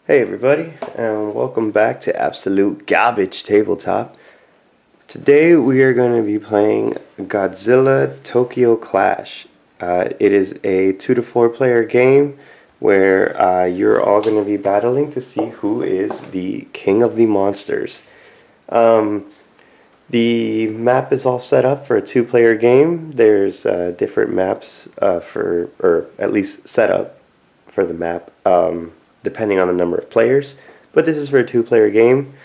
Hey everybody, and welcome back to Absolute Garbage Tabletop. Today we are going to be playing Godzilla Tokyo Clash. It is a 2 to 4 player game where you're all going to be battling to see who is the king of the monsters. The map is all set up for a 2 player game. There's different maps or at least set up for the map, depending on the number of players. But this is for a 2 player game.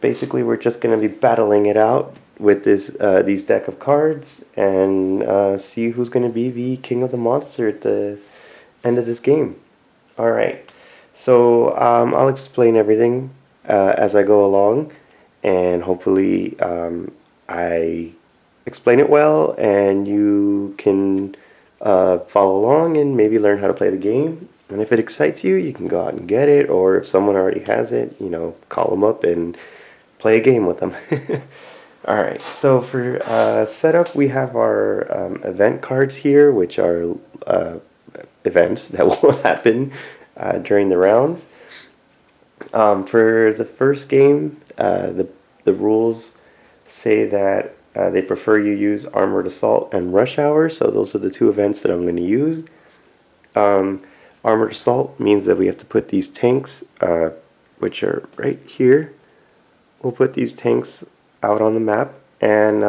Basically, we're just going to be battling it out with these deck of cards and see who's going to be the king of the monster at the end of this game. All right. So I'll explain everything as I go along, and hopefully I explain it well and you can follow along and maybe learn how to play the game. And if it excites you, you can go out and get it, or if someone already has it, call them up and play a game with them. Alright, so for setup, we have our event cards here, which are events that will happen during the rounds. For the first game, the rules say that they prefer you use Armored Assault and Rush Hour, so those are the 2 events that I'm going to use. Armored Assault means that we have to put these tanks, which are right here. We'll put these tanks out on the map, and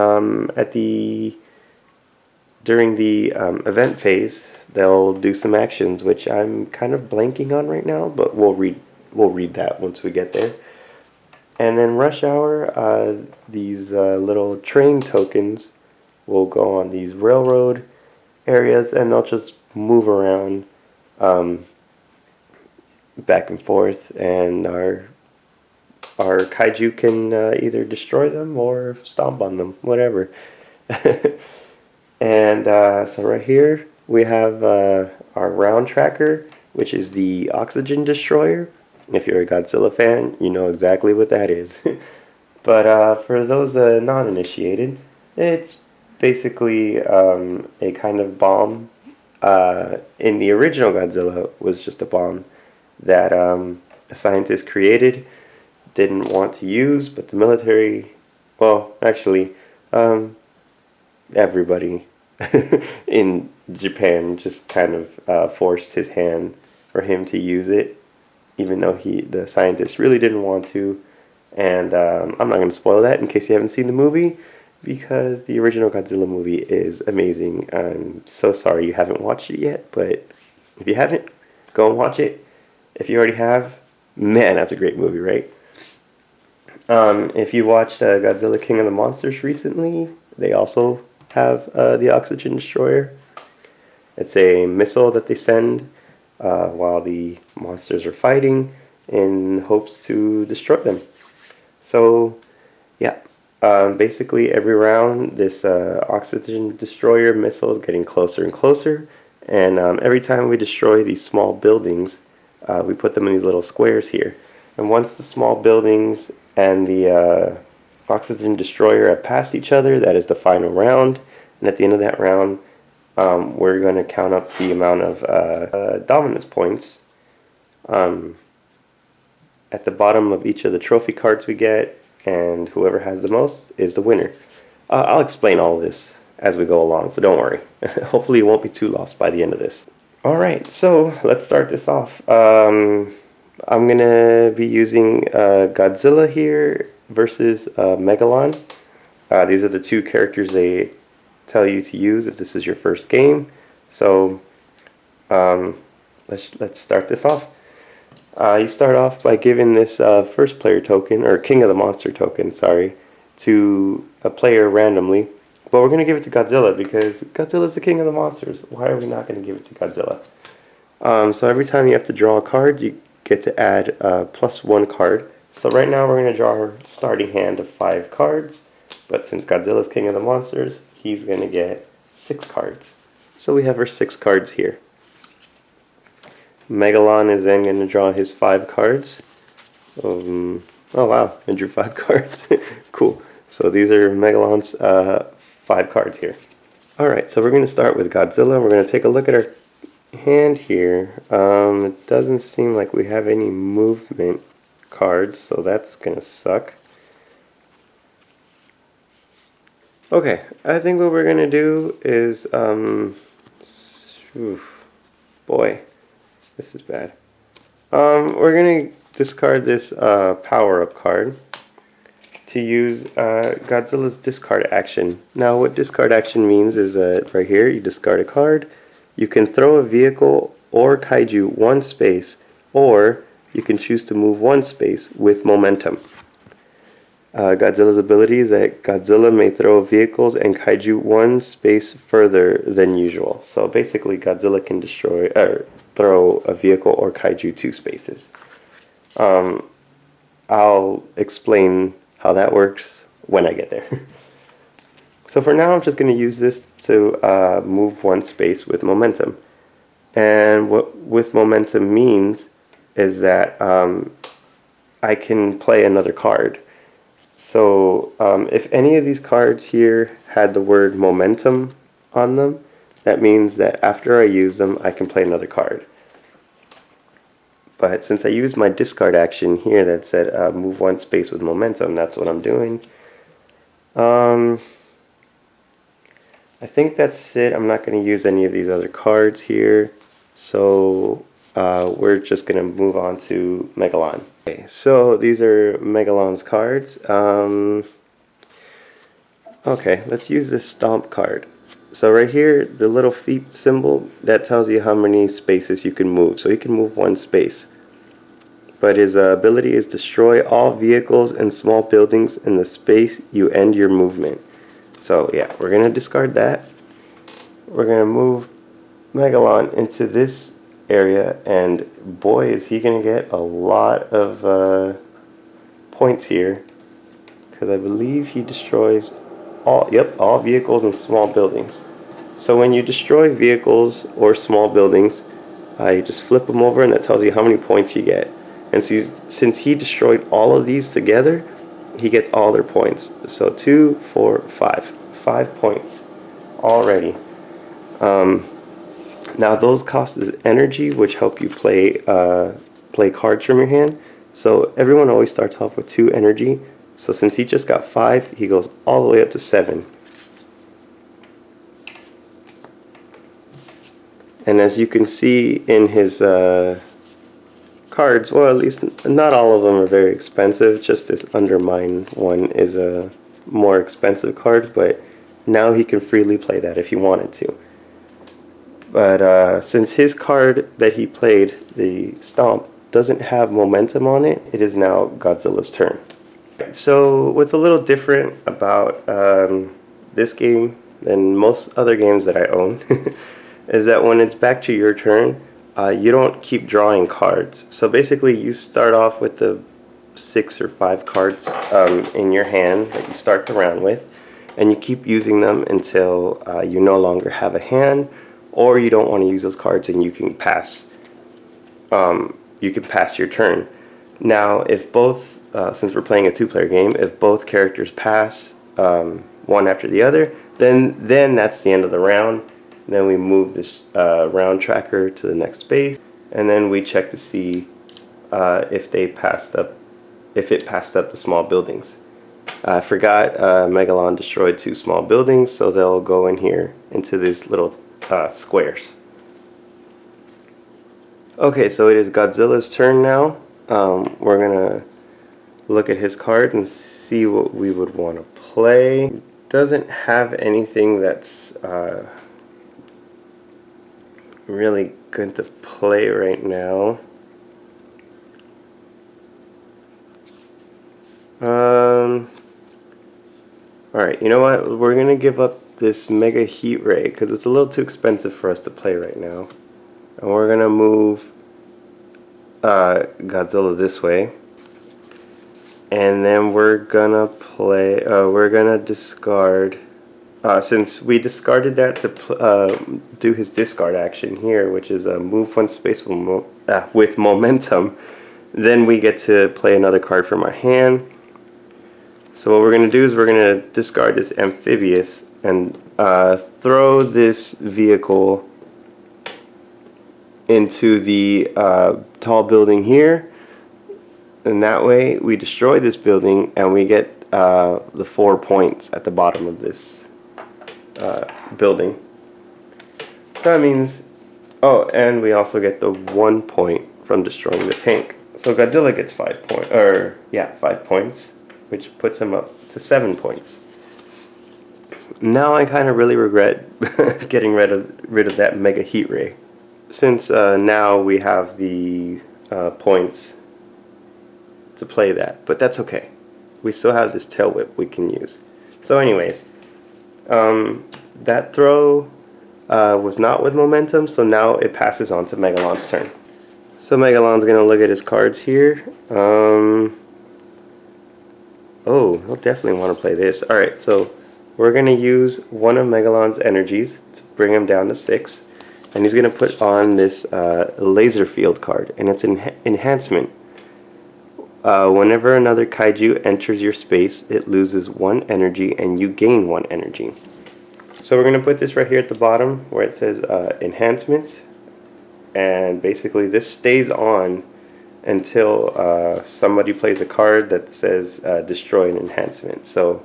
during the event phase, they'll do some actions, which I'm kind of blanking on right now, but we'll read that once we get there. And then Rush Hour, these little train tokens will go on these railroad areas, and they'll just move around back and forth, and our kaiju can either destroy them or stomp on them, whatever. And so right here we have our round tracker, which is the oxygen destroyer. If you're a Godzilla fan, you know exactly what that is. But for those non-initiated, it's basically a kind of bomb. In the original Godzilla was just a bomb that a scientist created, didn't want to use, but the military, well, actually, everybody in Japan just kind of forced his hand for him to use it, even though the scientist really didn't want to. And I'm not going to spoil that in case you haven't seen the movie, because the original Godzilla movie is amazing. I'm so sorry you haven't watched it yet, but if you haven't, go and watch it. If you already have, man, that's a great movie, right? If you watched Godzilla King of the Monsters recently, they also have the Oxygen Destroyer. It's a missile that they send while the monsters are fighting in hopes to destroy them. So, yeah. Basically, every round, this Oxygen Destroyer missile is getting closer and closer, and every time we destroy these small buildings, we put them in these little squares here. And once the small buildings and the Oxygen Destroyer have passed each other, that is the final round. And at the end of that round, we're going to count up the amount of dominance points at the bottom of each of the trophy cards we get, and whoever has the most is the winner. I'll explain all of this as we go along, so don't worry. Hopefully you won't be too lost by the end of this. Alright, so let's start this off. I'm going to be using Godzilla here versus Megalon. These are the 2 characters they tell you to use if this is your first game. So let's start this off. You start off by giving this first player token, or King of the Monster token, sorry, to a player randomly. But we're going to give it to Godzilla because Godzilla's the king of the monsters. Why are we not going to give it to Godzilla? So every time you have to draw a card, you get to add +1 card. So right now we're going to draw our starting hand of 5 cards. But since Godzilla's king of the monsters, he's going to get 6 cards. So we have our 6 cards here. Megalon is then going to draw his 5 cards. Oh wow, I drew 5 cards. Cool. So these are Megalon's 5 cards here. Alright, so we're going to start with Godzilla. We're going to take a look at our hand here, it doesn't seem like we have any movement cards, so that's gonna suck. Okay, I think what we're gonna do is, boy, this is bad. We're gonna discard this power-up card to use Godzilla's discard action. Now, what discard action means is that right here, you discard a card, you can throw a vehicle or kaiju one space, or you can choose to move one space with momentum. Godzilla's ability is that Godzilla may throw vehicles and kaiju one space further than usual. So basically, Godzilla can destroy or throw a vehicle or kaiju 2 spaces. I'll explain how that works when I get there. So for now, I'm just going to use this to move one space with momentum. And what with momentum means is that I can play another card. So if any of these cards here had the word momentum on them, that means that after I use them, I can play another card. But since I used my discard action here that said move one space with momentum, that's what I'm doing. I think that's it. I'm not going to use any of these other cards here. So we're just going to move on to Megalon. Okay, so these are Megalon's cards. Okay, let's use this Stomp card. So right here, the little feet symbol, that tells you how many spaces you can move. So you can move one space. But his ability is destroy all vehicles and small buildings in the space you end your movement. So yeah, we're going to discard that. We're going to move Megalon into this area, and boy is he going to get a lot of points here, because I believe he destroys all vehicles and small buildings. So when you destroy vehicles or small buildings, you just flip them over and that tells you how many points you get. And since he destroyed all of these together, he gets all their points. So 2, 4, 5. 5 points already. Now those cost is energy, which help you play cards from your hand. So everyone always starts off with 2 energy. So since he just got 5, he goes all the way up to 7. And as you can see in his cards, well, at least not all of them are very expensive. Just this Undermine one is a more expensive card, but now he can freely play that if he wanted to. But since his card that he played, the Stomp, doesn't have momentum on it, it is now Godzilla's turn. So what's a little different about this game than most other games that I own is that when it's back to your turn, you don't keep drawing cards. So basically you start off with the 6 or 5 cards in your hand that you start the round with, and you keep using them until you no longer have a hand, or you don't want to use those cards and you can pass your turn. Now if both since we're playing a 2-player game, if both characters pass one after the other, then that's the end of the round. Then we move this round tracker to the next space, and then we check to see if it passed up the small buildings. I forgot Megalon destroyed 2 small buildings, so they'll go in here into these little squares. Okay, so it is Godzilla's turn now. We're gonna look at his card and see what we would want to play. Doesn't have anything that's really good to play right now. Alright, you know what? We're gonna give up this Mega Heat Ray because it's a little too expensive for us to play right now. And we're gonna move Godzilla this way. And then we're gonna play, we're gonna discard, since we discarded that to do his discard action here, which is move one space with momentum, then we get to play another card from our hand. So what we're gonna do is we're gonna discard this amphibious and throw this vehicle into the tall building here, and that way we destroy this building and we get the 4 points at the bottom of this building. That means, oh, and we also get the 1 point from destroying the tank. So Godzilla gets 5 points, or yeah, 5 points, which puts him up to 7 points. Now I kind of really regret getting rid of that mega heat ray, since now we have the points to play that, but that's okay. We still have this tail whip we can use. So anyways, that throw was not with momentum, so now it passes on to Megalon's turn. So Megalon's going to look at his cards here. Oh, he'll definitely want to play this. Alright, so we're going to use one of Megalon's energies to bring him down to 6. And he's going to put on this laser field card, and it's an enhancement. Whenever another kaiju enters your space, it loses 1 energy and you gain 1 energy. So we're going to put this right here at the bottom where it says enhancements. And basically this stays on until somebody plays a card that says destroy an enhancement. So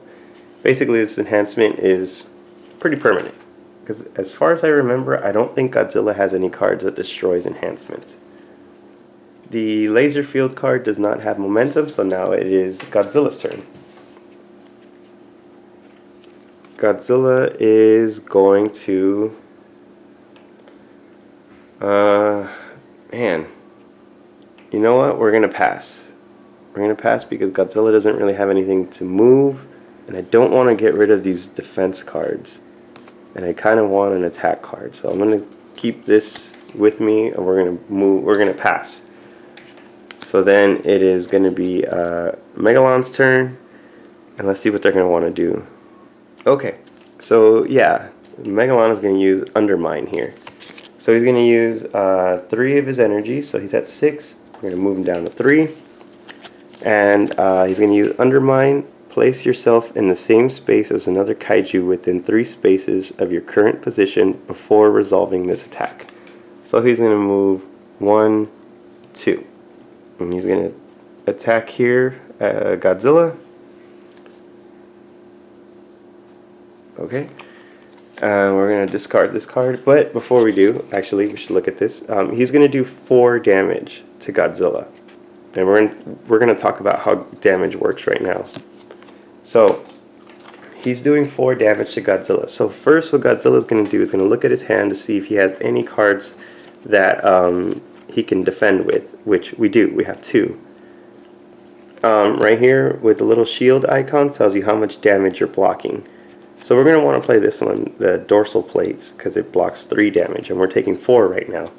basically this enhancement is pretty permanent. Because as far as I remember, I don't think Godzilla has any cards that destroys enhancements. The laser field card does not have momentum, so now it is Godzilla's turn. Godzilla is going to... man. You know what? We're going to pass. We're going to pass because Godzilla doesn't really have anything to move, and I don't want to get rid of these defense cards. And I kind of want an attack card, so I'm going to keep this with me, and we're going to move. We're going to pass. So then it is going to be Megalon's turn, and let's see what they're going to want to do. Okay, so yeah, Megalon is going to use Undermine here. So he's going to use 3 of his energy, so he's at 6. We're going to move him down to 3. And he's going to use Undermine. Place yourself in the same space as another kaiju within 3 spaces of your current position before resolving this attack. So he's going to move 1, 2. And he's going to attack here Godzilla. Okay. We're going to discard this card. But before we do, actually, we should look at this. He's going to do 4 damage to Godzilla. And we're going to talk about how damage works right now. So, he's doing 4 damage to Godzilla. So first what Godzilla is going to do is going to look at his hand to see if he has any cards that he can defend with, which we do. We have 2. Right here with the little shield icon tells you how much damage you're blocking. So we're going to want to play this one, the dorsal plates, because it blocks 3 damage, and we're taking 4 right now.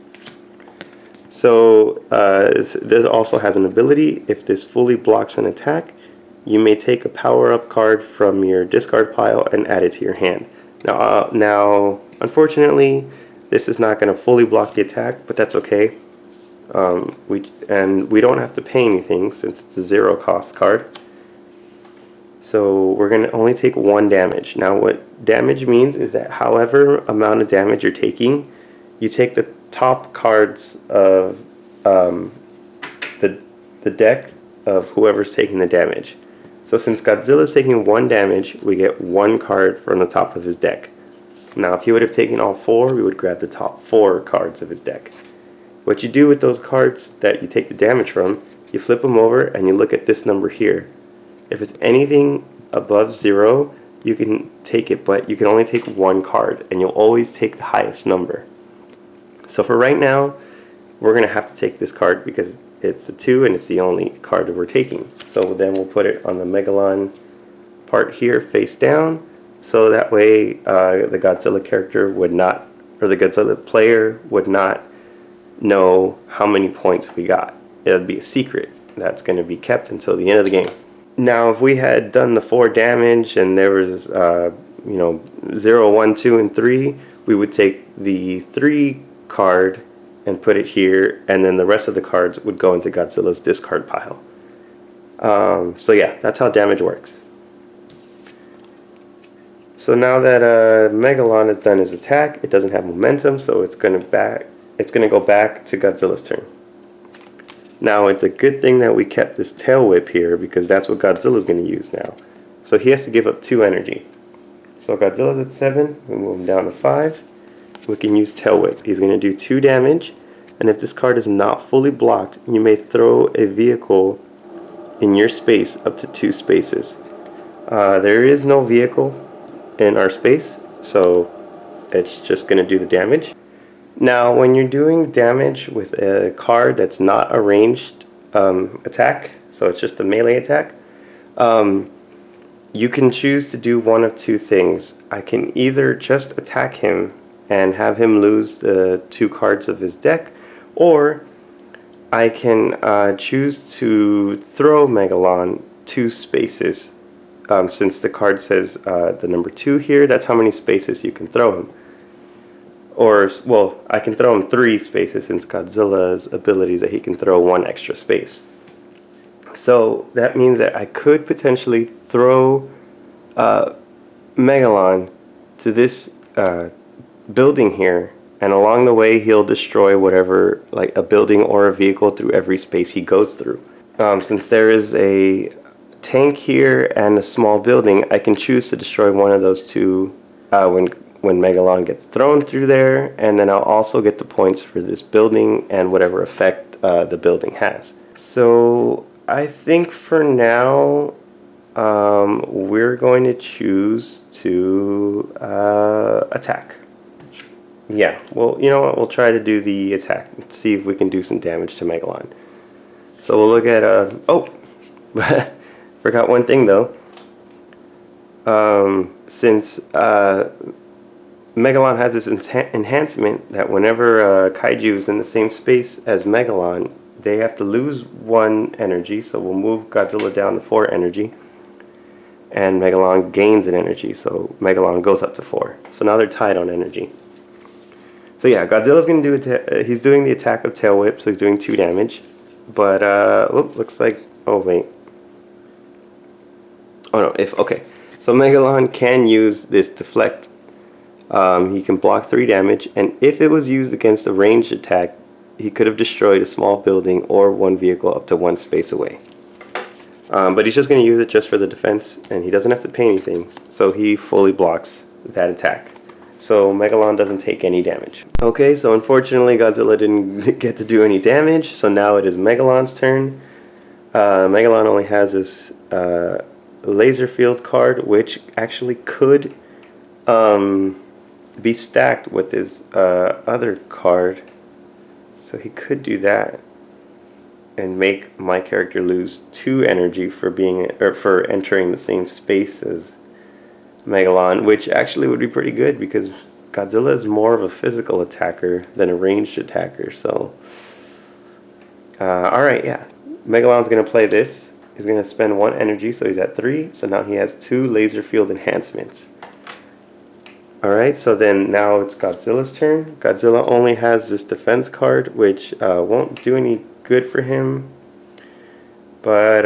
So this also has an ability. If this fully blocks an attack, you may take a power-up card from your discard pile and add it to your hand. Now, unfortunately, this is not going to fully block the attack, but that's okay. We don't have to pay anything since it's a 0-cost card. So we're going to only take 1 damage. Now, what damage means is that however amount of damage you're taking, you take the top cards of the deck of whoever's taking the damage. So since Godzilla is taking 1 damage, we get 1 card from the top of his deck. Now if he would have taken all 4, we would grab the top 4 cards of his deck. What you do with those cards that you take the damage from, you flip them over and you look at this number here. If it's anything above 0, you can take it, but you can only take 1 card, and you'll always take the highest number. So for right now, we're going to have to take this card because it's a 2 and it's the only card that we're taking. So then we'll put it on the Megalon part here face down, so that way the Godzilla character would not, or the Godzilla player would not know how many points we got. It would be a secret that's going to be kept until the end of the game. Now if we had done the 4 damage and there was 0, 1, 2, and 3, we would take the 3 card and put it here, and then the rest of the cards would go into Godzilla's discard pile. So yeah, that's how damage works. So now that Megalon has done his attack, it doesn't have momentum, so it's going to it's going to go back to Godzilla's turn. Now, it's a good thing that we kept this tail whip here, because that's what Godzilla's going to use now. So he has to give up 2 energy. So Godzilla's at 7, we move him down to 5. We can use tail whip. He's going to do 2 damage, and if this card is not fully blocked, you may throw a vehicle in your space up to 2 spaces. There is no vehicle in our space, so it's just going to do the damage. Now, when you're doing damage with a card that's not a ranged attack, so it's just a melee attack, you can choose to do one of 2 things. I can either just attack him and have him lose the 2 cards of his deck, or I can choose to throw Megalon 2 spaces. Since the card says the number 2 here, that's how many spaces you can throw him. Or, well, I can throw him 3 spaces, since Godzilla's ability is that he can throw 1 extra space. So that means that I could potentially throw Megalon to this building here, and along the way he'll destroy whatever, like a building or a vehicle, through every space he goes through. Since there is a tank here and a small building, I can choose to destroy one of those 2 when Megalon gets thrown through there, and then I'll also get the points for this building and whatever effect the building has. So I think for now we're going to choose to attack. Yeah, well, you know what, we'll try to do the attack and see if we can do some damage to Megalon. So we'll look at oh, forgot one thing though. Since Megalon has this enhancement that whenever Kaiju is in the same space as Megalon, they have to lose 1 energy, so we'll move Godzilla down to 4 energy, and Megalon gains an energy, so Megalon goes up to 4. So now they're tied on energy. So yeah, Godzilla's going to do he's doing the attack of Tail Whip, so he's doing 2 damage, but looks like, oh wait, oh no, okay, so Megalon can use this deflect. He can block 3 damage, and if it was used against a ranged attack, he could have destroyed a small building or 1 vehicle up to 1 space away. But he's just going to use it just for the defense, and he doesn't have to pay anything, so he fully blocks that attack. So Megalon doesn't take any damage. Okay, so unfortunately Godzilla didn't get to do any damage, so now it is Megalon's turn. Megalon only has this laser field card, which actually could be stacked with his other card, so he could do that and make my character lose 2 energy for for entering the same space as Megalon, which actually would be pretty good because Godzilla is more of a physical attacker than a ranged attacker. So alright, yeah, Megalon's gonna play this. He's gonna spend 1 energy, so he's at 3, so now he has 2 laser field enhancements. Alright, so then now it's Godzilla's turn. Godzilla only has this defense card, which won't do any good for him. But,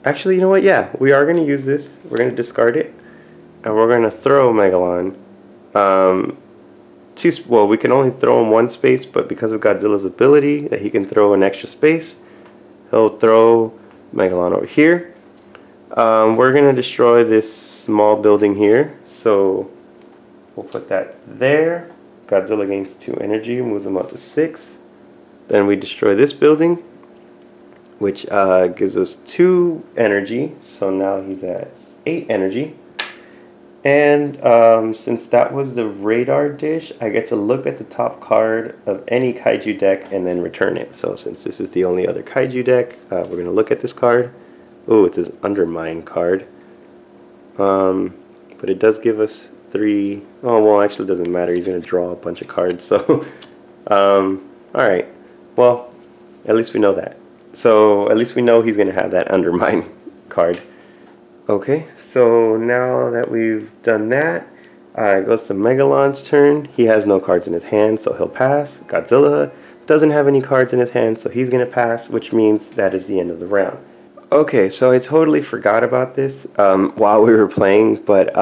actually, you know what? Yeah, we are going to use this. We're going to discard it. And we're going to throw Megalon. Well, we can only throw him 1 space, but because of Godzilla's ability that he can throw an extra space, he'll throw Megalon over here. We're going to destroy this small building here, so we'll put that there. Godzilla gains 2 energy, moves him up to 6. Then we destroy this building, which gives us 2 energy, so now he's at 8 energy. And since that was the radar dish, I get to look at the top card of any kaiju deck and then return it. So since this is the only other kaiju deck, we're going to look at this card. Oh, it's his Undermine card. But it does give us 3... Oh, well, actually it doesn't matter. He's going to draw a bunch of cards. So, alright. Well, at least we know that. So, at least we know he's going to have that Undermine card. Okay, so now that we've done that, it goes to Megalon's turn. He has no cards in his hand, so he'll pass. Godzilla doesn't have any cards in his hand, so he's going to pass, which means that is the end of the round. Okay, so I totally forgot about this while we were playing, but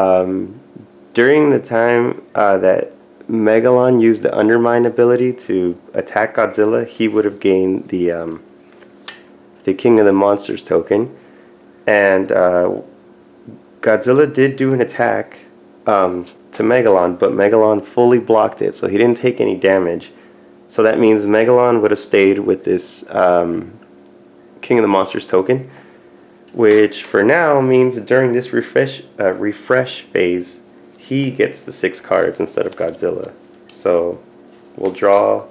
during the time that Megalon used the Undermine ability to attack Godzilla, he would have gained the King of the Monsters token. And Godzilla did do an attack to Megalon, but Megalon fully blocked it, so he didn't take any damage. So that means Megalon would have stayed with this King of the Monsters token, which for now means that during this refresh phase, he gets the 6 cards instead of Godzilla. So we'll draw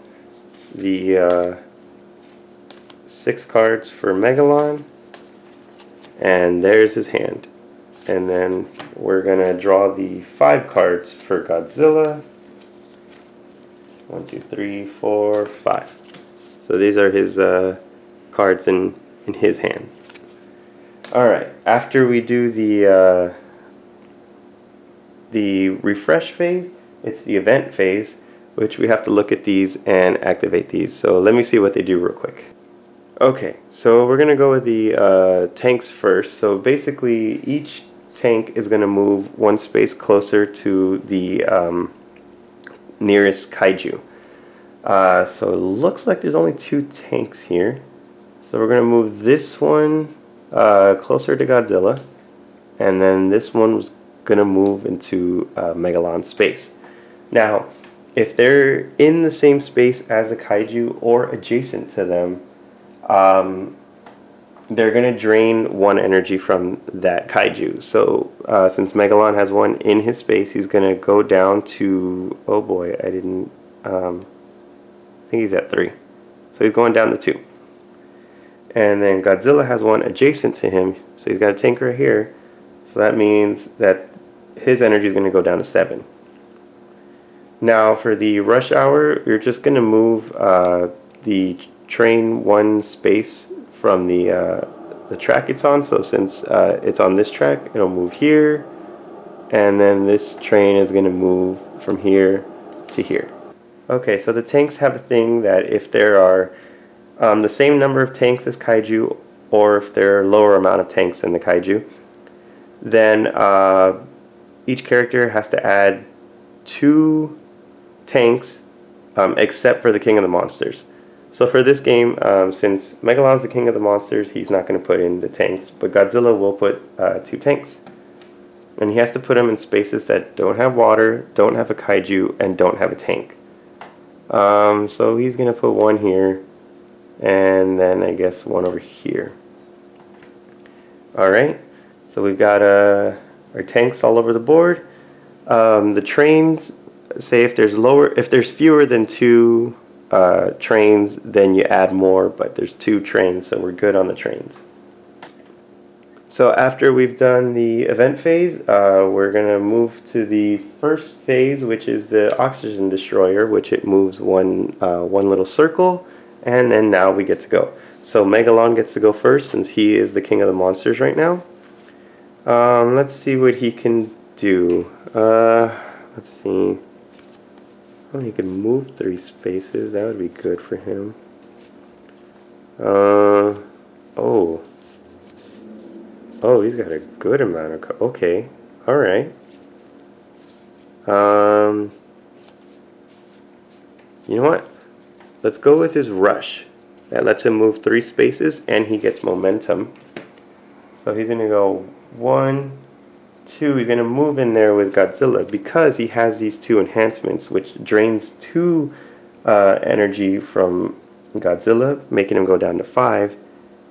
the 6 cards for Megalon, and there's his hand. And then we're gonna draw the 5 cards for Godzilla. 1, 2, 3, 4, 5. So these are his cards in his hand. Alright, after we do the refresh phase, it's the event phase, which we have to look at these and activate these. So let me see what they do real quick. Okay, so we're gonna go with the tanks first. So basically each tank is gonna move 1 space closer to the nearest kaiju. So it looks like there's only 2 tanks here. So we're gonna move this one closer to Godzilla, and then this one was gonna move into Megalon space. Now, if they're in the same space as a kaiju or adjacent to them, they're gonna drain 1 energy from that kaiju. So since Megalon has 1 in his space, he's gonna go down to, oh boy, I think he's at 3. So he's going down to 2. And then Godzilla has 1 adjacent to him, so he's got a tank right here. So that means that his energy is going to go down to 7. Now for the rush hour, you're just going to move the train 1 space from the track it's on. So since it's on this track, it'll move here, and then this train is going to move from here to here. Okay, so the tanks have a thing that if there are the same number of tanks as kaiju, or if there are lower amount of tanks than the kaiju, then each character has to add 2 tanks except for the King of the Monsters. So for this game, since Megalon's the King of the Monsters, he's not going to put in the tanks, but Godzilla will put 2 tanks. And he has to put them in spaces that don't have water, don't have a kaiju, and don't have a tank. So he's going to put 1 here, and then I guess 1 over here. Alright, so we've got our tanks all over the board. The trains, say if there's fewer than 2 trains, then you add more, but there's 2 trains, so we're good on the trains. So after we've done the event phase, we're going to move to the first phase, which is the oxygen destroyer, which it moves one little circle, and then now we get to go. So Megalon gets to go first since he is the King of the Monsters right now. Let's see what he can do. Let's see. Oh, he can move 3 spaces. That would be good for him. Oh, he's got a good amount of... Okay, alright. You know what? Let's go with his rush. That lets him move 3 spaces, and he gets momentum. So he's going to go 1, 2. He's going to move in there with Godzilla because he has these 2 enhancements, which drains 2 energy from Godzilla, making him go down to 5.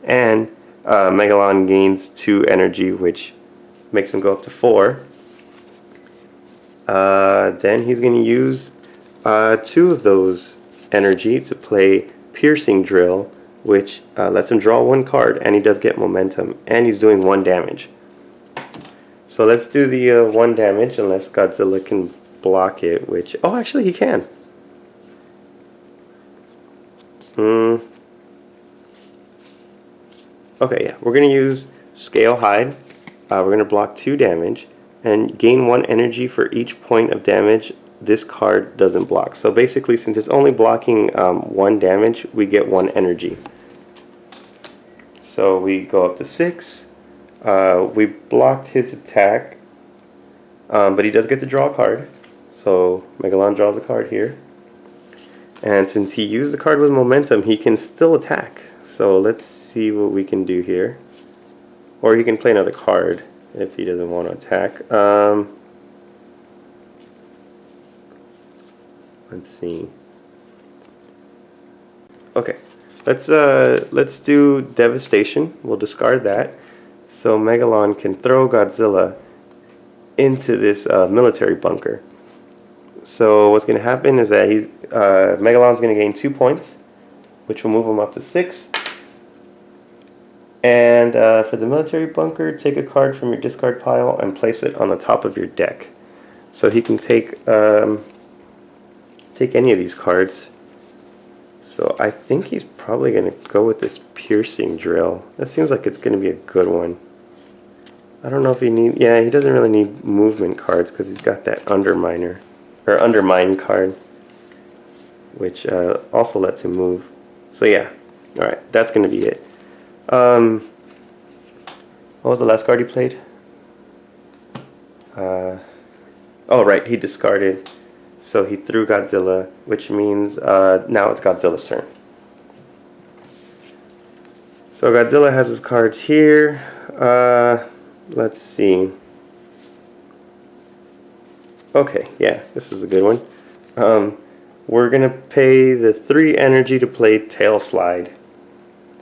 And Megalon gains 2 energy, which makes him go up to 4. Then he's going to use 2 of those energy to play Piercing Drill, which lets him draw 1 card, and he does get momentum, and he's doing 1 damage. So let's do the 1 damage, unless Godzilla can block it, which... Oh, actually he can. Okay, yeah, we're going to use Scale Hide. We're going to block 2 damage, and gain 1 energy for each point of damage this card doesn't block. So basically, since it's only blocking 1 damage, we get 1 energy. So we go up to 6. We blocked his attack, but he does get to draw a card. So Megalon draws a card here. And since he used the card with momentum, he can still attack. So let's see what we can do here. Or he can play another card if he doesn't want to attack. Let's see. Okay, let's do Devastation. We'll discard that. So Megalon can throw Godzilla into this military bunker. So what's going to happen is that Megalon's going to gain 2 points, which will move him up to 6. And for the military bunker, take a card from your discard pile and place it on the top of your deck. So he can take any of these cards. So I think he's probably going to go with this piercing drill. That seems like it's going to be a good one. I don't know if he he doesn't really need movement cards because he's got that undermine card, which also lets him move. So yeah, alright, that's going to be it. What was the last card he played? Oh right, he discarded. So he threw Godzilla, which means now it's Godzilla's turn. So Godzilla has his cards here. Let's see. Okay, yeah, this is a good one. We're going to pay the 3 energy to play Tail Slide.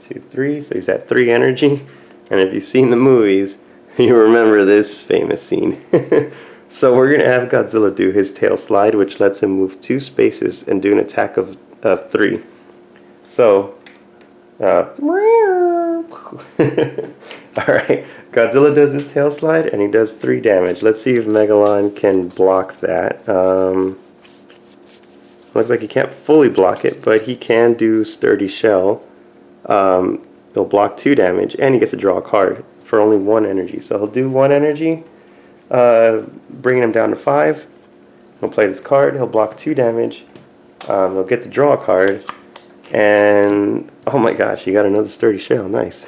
2, 3, so he's at 3 energy. And if you've seen the movies, you remember this famous scene. So we're going to have Godzilla do his Tail Slide, which lets him move 2 spaces and do an attack of 3. So, alright, Godzilla does his Tail Slide and he does 3 damage. Let's see if Megalon can block that. Looks like he can't fully block it, but he can do Sturdy Shell. He'll block 2 damage and he gets to draw a card for only 1 energy. So he'll do 1 energy. Bringing him down to 5. He'll play this card. He'll block 2 damage. He'll get to draw a card. And oh my gosh, you got another Sturdy Shell. Nice.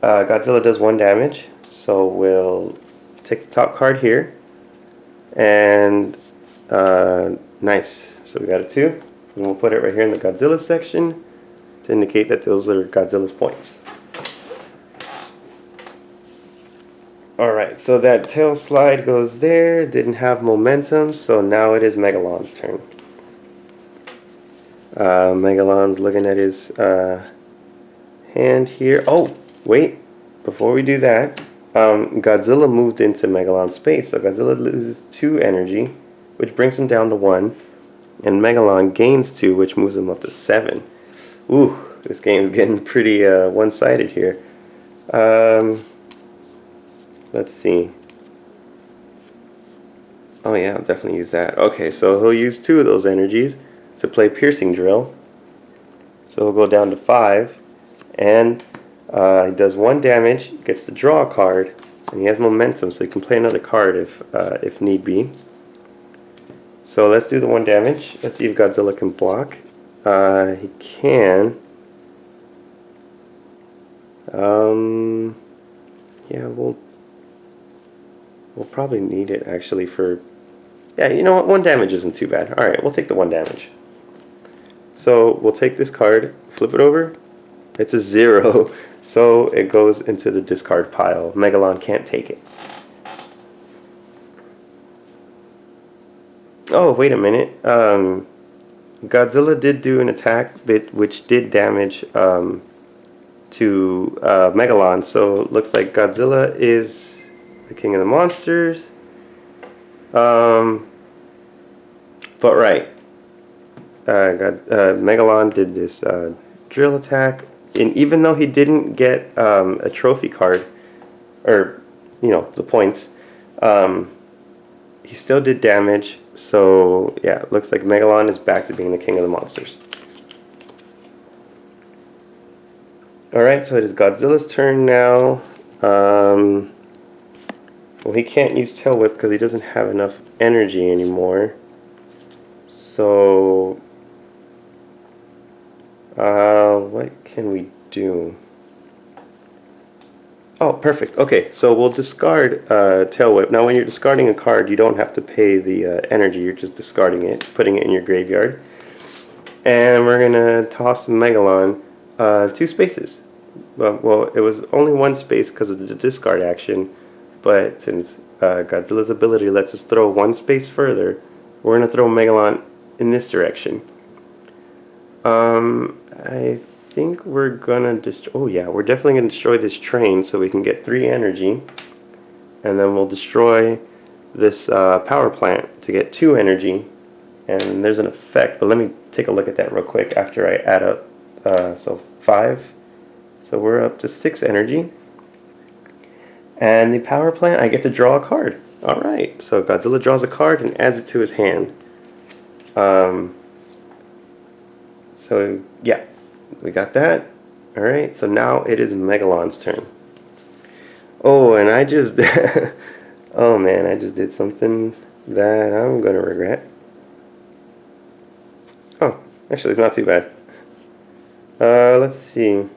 Godzilla does 1 damage. So we'll take the top card here. And nice. So we got a 2. And we'll put it right here in the Godzilla section to indicate that those are Godzilla's points. Alright, so that Tail Slide goes there, didn't have momentum, so now it is Megalon's turn. Megalon's looking at his hand here. Oh, wait, before we do that, Godzilla moved into Megalon's space, so Godzilla loses 2 energy, which brings him down to 1, and Megalon gains 2, which moves him up to 7. Ooh, this game's getting pretty one-sided here. Let's see. Oh yeah, I'll definitely use that. Okay, so he'll use 2 of those energies to play Piercing Drill. So he'll go down to 5, and he does 1 damage, gets to draw a card, and he has momentum, so he can play another card if need be. So let's do the 1 damage. Let's see if Godzilla can block. He can. Yeah, we'll probably need it actually for... Yeah, you know what? 1 damage isn't too bad. Alright, we'll take the 1 damage. So we'll take this card, flip it over. It's a 0, so it goes into the discard pile. Megalon can't take it. Oh, wait a minute. Godzilla did do an attack which did damage to Megalon, so it looks like Godzilla is the king of the monsters. But right, Megalon did this drill attack, and even though he didn't get a trophy card, or the points, he still did damage. So yeah, it looks like Megalon is back to being the king of the monsters. Alright, so it is Godzilla's turn now. Well, he can't use Tail Whip because he doesn't have enough energy anymore. So, what can we do? Oh, perfect. Okay, so we'll discard Tail Whip. Now, when you're discarding a card, you don't have to pay the energy. You're just discarding it, putting it in your graveyard. And we're going to toss Megalon 2 spaces. Well, it was only 1 space because of the discard action, but since Godzilla's ability lets us throw 1 space further, we're going to throw Megalon in this direction. I think we're gonna destroy. Oh yeah, we're definitely gonna destroy this train so we can get 3 energy, and then we'll destroy this power plant to get 2 energy. And there's an effect, but let me take a look at that real quick after I add up. So 5. So we're up to 6 energy. And the power plant, I get to draw a card. All right. So Godzilla draws a card and adds it to his hand. So yeah, we got that. Alright, so now it is Megalon's turn. Oh, and I just oh man, I just did something that I'm gonna regret. Oh, actually it's not too bad. Let's see.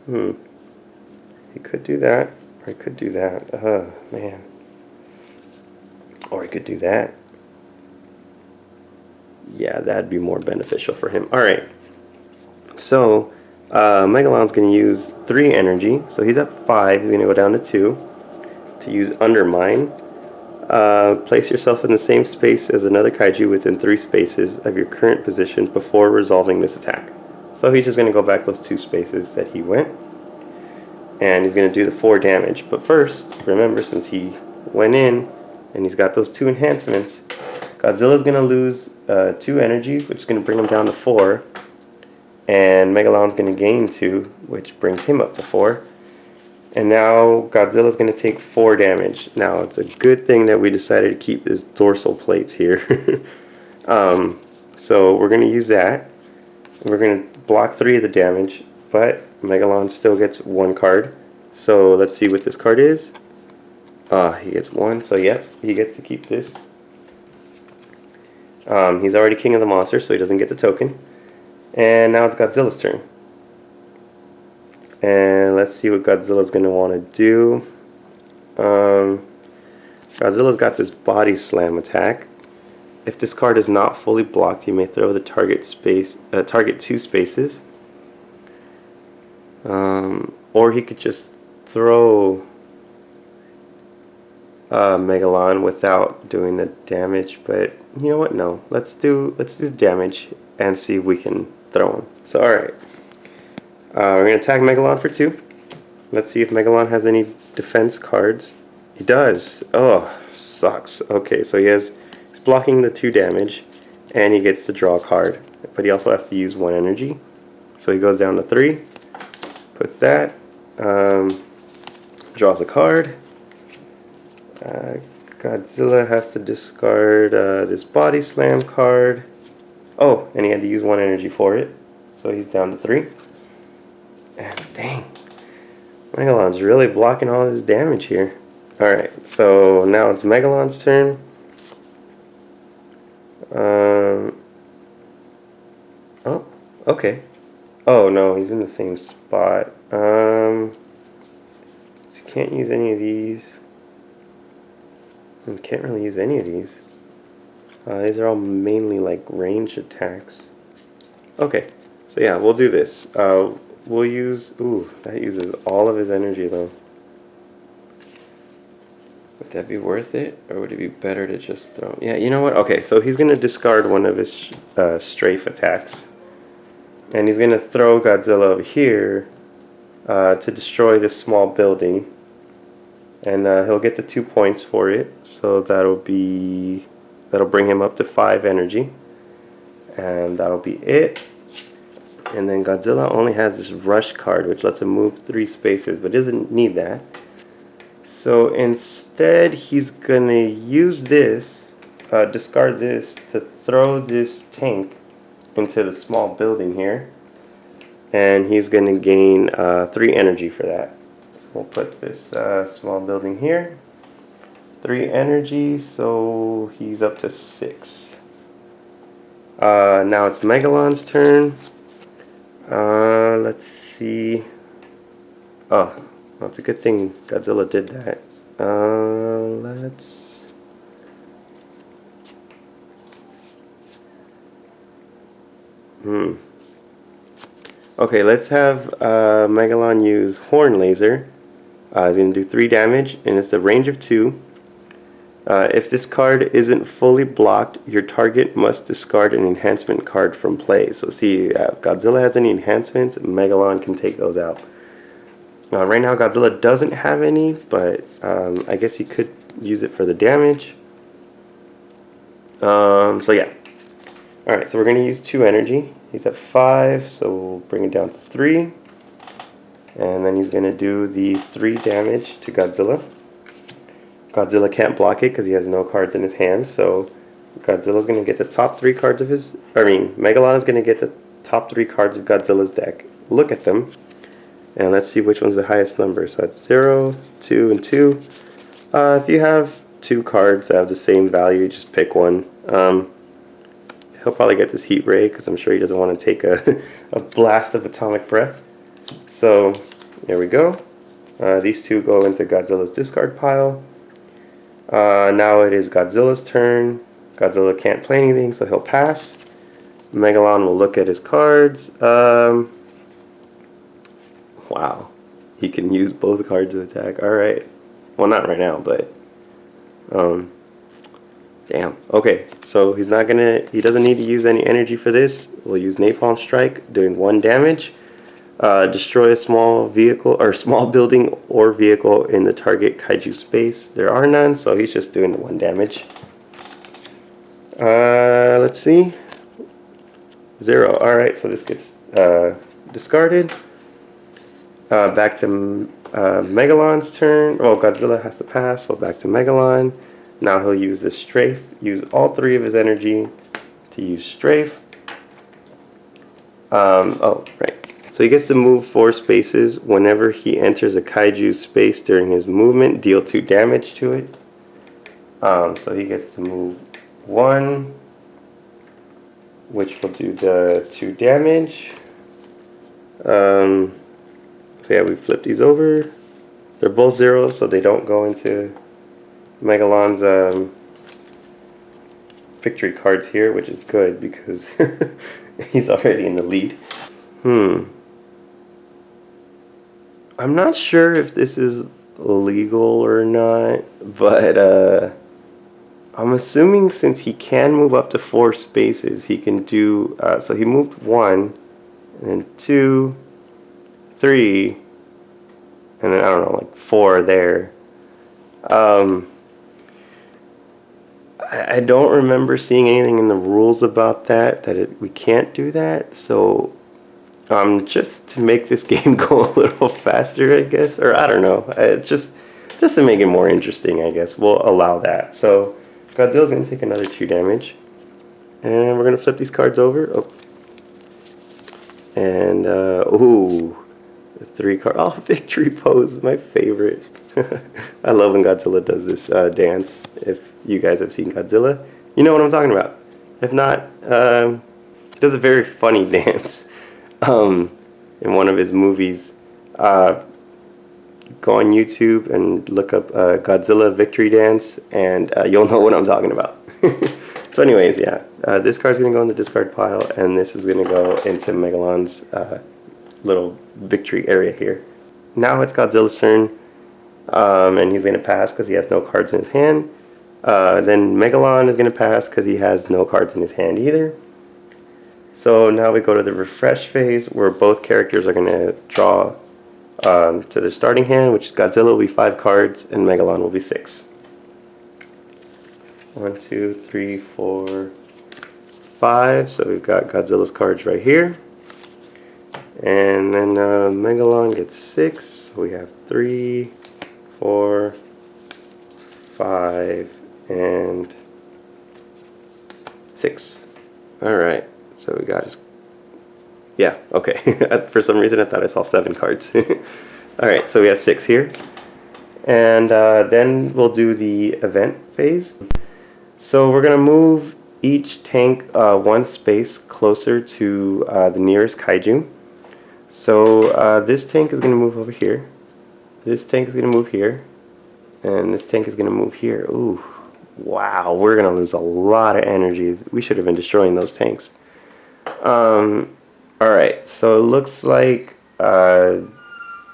He could do that, or he could do that. Oh man. Or he could do that. Yeah, that'd be more beneficial for him. Alright. So, Megalon's going to use 3 energy. So he's at 5. He's going to go down to 2. To use Undermine. Place yourself in the same space as another kaiju within 3 spaces of your current position before resolving this attack. So he's just going to go back those 2 spaces that he went. And he's going to do the 4 damage. But first, remember, since he went in and he's got those 2 enhancements, Godzilla's going to lose 2 energy, which is going to bring him down to 4. And Megalon's going to gain 2, which brings him up to 4. And now Godzilla's going to take 4 damage. Now, it's a good thing that we decided to keep his dorsal plates here. So we're going to use that. We're going to block 3 of the damage, but Megalon still gets 1 card. So let's see what this card is. He gets 1, so yep, he gets to keep this. He's already king of the monster, so he doesn't get the token. And now it's Godzilla's turn. And let's see what Godzilla's going to want to do. Godzilla's got this body slam attack. If this card is not fully blocked, you may throw the target 2 spaces. Or he could just throw Megalon without doing the damage, but you know what? No, let's do damage and see if we can throw him. So all right, we're gonna attack Megalon for 2. Let's see if Megalon has any defense cards. He does. Oh, sucks. Okay, so he's blocking the 2 damage, and he gets to draw a card, but he also has to use 1 energy. So he goes down to 3, puts that, draws a card. Godzilla has to discard this body slam card. Oh, and he had to use 1 energy for it. So he's down to 3. And dang, Megalon's really blocking all his damage here. Alright, so now it's Megalon's turn. Oh, okay. Oh no, he's in the same spot. So you can't use any of these. Can't really use any of these. These are all mainly like range attacks. Okay, so yeah, we'll do this. We'll use... Ooh, that uses all of his energy though. Would that be worth it? Or would it be better to just throw... Yeah, you know what? Okay, so he's going to discard one of his strafe attacks. And he's going to throw Godzilla over here to destroy this small building. And he'll get the 2 points for it, so that'll bring him up to 5 energy, and that'll be it. And then Godzilla only has this rush card, which lets him move 3 spaces, but doesn't need that. So instead, he's gonna use this, discard this to throw this tank into the small building here, and he's gonna gain 3 energy for that. We'll put this small building here. 3 energy, so he's up to 6. Now it's Megalon's turn. Let's see. Oh, Well, it's a good thing Godzilla did that. Let's... Okay, let's have Megalon use Horn Laser. He's going to do 3 damage, and it's a range of 2. If this card isn't fully blocked, your target must discard an enhancement card from play. So see, if Godzilla has any enhancements, Megalon can take those out. Right now Godzilla doesn't have any, but I guess he could use it for the damage. So yeah. Alright, so we're going to use 2 energy. He's at 5, so we'll bring it down to 3. And then he's going to do the 3 damage to Godzilla. Godzilla can't block it because he has no cards in his hand, so Godzilla's going to get the top 3 cards of his... Megalon is going to get the top 3 cards of Godzilla's deck. Look at them, and let's see which one's the highest number. So that's 0, 2, and 2. If you have 2 cards that have the same value, just pick one. He'll probably get this Heat Ray because I'm sure he doesn't want to take a blast of atomic breath. So there we go. These 2 go into Godzilla's discard pile. Now it is Godzilla's turn. Godzilla can't play anything, so he'll pass. Megalon will look at his cards. Wow. He can use both cards to attack. Alright. Well, not right now, but... damn. Okay, so he doesn't need to use any energy for this. We'll use Napalm Strike, doing 1 damage. Destroy a small vehicle or small building or vehicle in the target kaiju space. There are none, so he's just doing the 1 damage. Let's see. 0. Alright, so this gets discarded. Back to Megalon's turn. Oh, Godzilla has to pass, so back to Megalon. Now he'll use the Strafe. Use all 3 of his energy to use Strafe. Oh, right. So he gets to move 4 spaces. Whenever he enters a kaiju space during his movement, deal 2 damage to it. So he gets to move 1, which will do the 2 damage. So yeah, we flip these over. They're both 0, so they don't go into Megalon's victory cards here, which is good because he's already in the lead. I'm not sure if this is legal or not, but I'm assuming since he can move up to 4 spaces, he can do, so he moved 1, and then 2, 3, and then I don't know, like 4 there. I don't remember seeing anything in the rules about that we can't do that, so just to make this game go a little faster, I guess, or I don't know, just to make it more interesting, I guess, we'll allow that. So Godzilla's going to take another 2 damage, and we're going to flip these cards over. Oh. And, ooh, the 3 card, oh, victory pose, my favorite. I love when Godzilla does this dance. If you guys have seen Godzilla, you know what I'm talking about. If not, he does a very funny dance in one of his movies. Go on YouTube and look up Godzilla victory dance, and you'll know what I'm talking about. So anyways, yeah, this card's going to go in the discard pile, and this is going to go into Megalon's little victory area here. Now it's Godzilla's turn. And he's going to pass because he has no cards in his hand. Then Megalon is going to pass because he has no cards in his hand either. So now we go to the refresh phase where both characters are going to draw to their starting hand, which is Godzilla will be 5 cards and Megalon will be 6. 1, 2, 3, 4, 5. So we've got Godzilla's cards right here. And then Megalon gets 6. So we have 3, 4, 5, and 6. Alright, so we got his... Yeah, okay. For some reason I thought I saw 7 cards. Alright, so we have 6 here. And then we'll do the event phase. So we're going to move each tank 1 space closer to the nearest kaiju. So this tank is going to move over here. this tank is going to move here. And this tank is going to move here. Ooh, wow, we're going to lose a lot of energy. We should have been destroying those tanks. Alright, so it looks like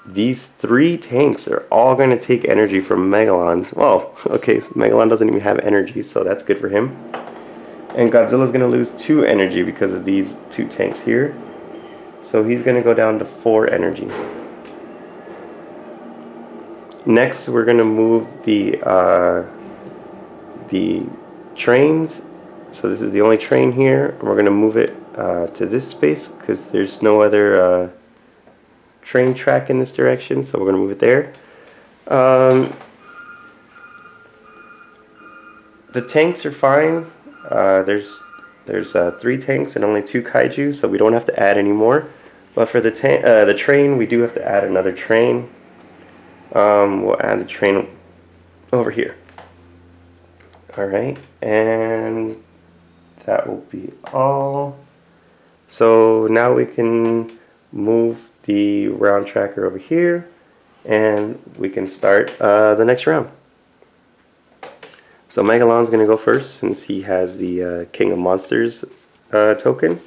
these 3 tanks are all going to take energy from Megalon. Well, okay, so Megalon doesn't even have energy, so that's good for him. And Godzilla's going to lose 2 energy because of these 2 tanks here. So he's going to go down to 4 energy. Next, we're going to move the trains. So this is the only train here. And we're going to move it to this space because there's no other train track in this direction. So we're going to move it there. The tanks are fine. There's 3 tanks and only 2 kaiju, so we don't have to add any more. But for the train, we do have to add another train. We'll add the train over here. Alright, and that will be all. So now we can move the round tracker over here, and we can start the next round. So Megalon's going to go first since he has the King of Monsters token.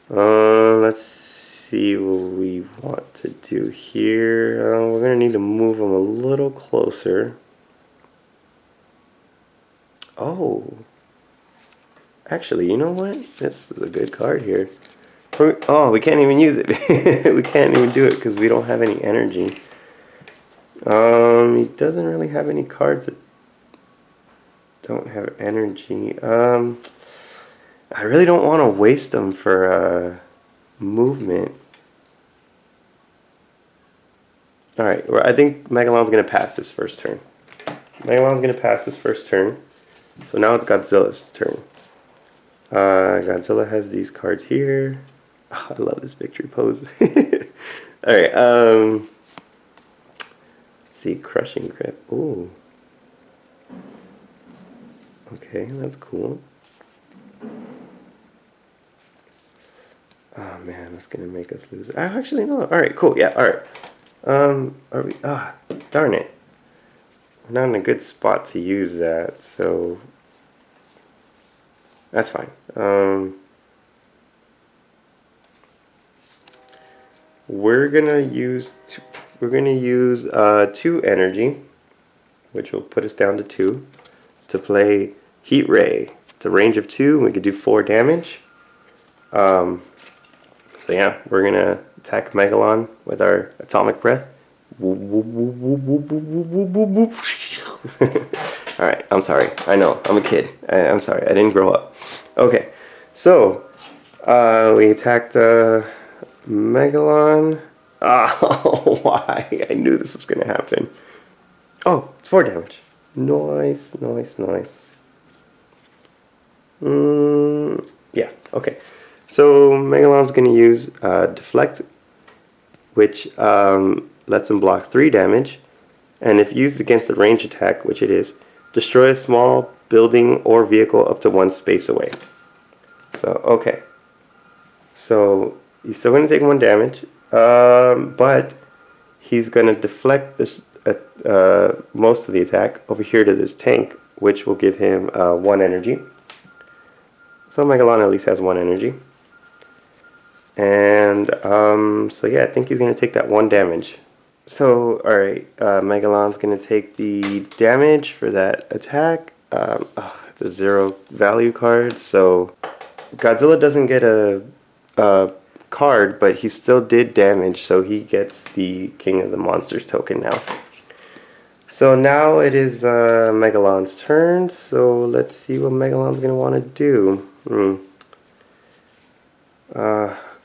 Let's see what we want to do here. We're going to need to move him a little closer. Oh, actually, you know what? This is a good card here. Oh, we can't even use it. We can't even do it because we don't have any energy. He doesn't really have any cards that don't have energy. I really don't want to waste them for movement. Alright, well, I think Megalon's going to pass his first turn. Megalon's going to pass his first turn. So now it's Godzilla's turn. Godzilla has these cards here. Oh, I love this victory pose. Alright, let's see, Crushing Grip. Ooh. Okay, that's cool. Oh man, that's gonna make us lose. Oh, actually no. Alright, cool, yeah, alright. Are we darn it. We're not in a good spot to use that, so that's fine. We're gonna use 2 energy, which will put us down to 2, to play Heat Ray. It's a range of 2, and we could do 4 damage. So yeah, we're gonna attack Megalon with our Atomic Breath. Alright, I'm sorry. I know, I'm a kid. I'm sorry, I didn't grow up. Okay, so we attacked Megalon. Oh, why? I knew this was gonna happen. Oh, it's 4 damage. Nice, nice, nice. Yeah, okay. So Megalon's going to use Deflect, which lets him block 3 damage. And if used against a range attack, which it is, destroy a small building or vehicle up to 1 space away. So, okay. So, he's still going to take 1 damage, but he's going to deflect this, most of the attack over here to this tank, which will give him 1 energy. So Megalon at least has 1 energy. And so yeah, I think he's going to take that 1 damage. So alright, Megalon's going to take the damage for that attack. It's a 0 value card, so Godzilla doesn't get a card, but he still did damage, so he gets the King of the Monsters token now. So now it is Megalon's turn, so let's see what Megalon's going to want to do.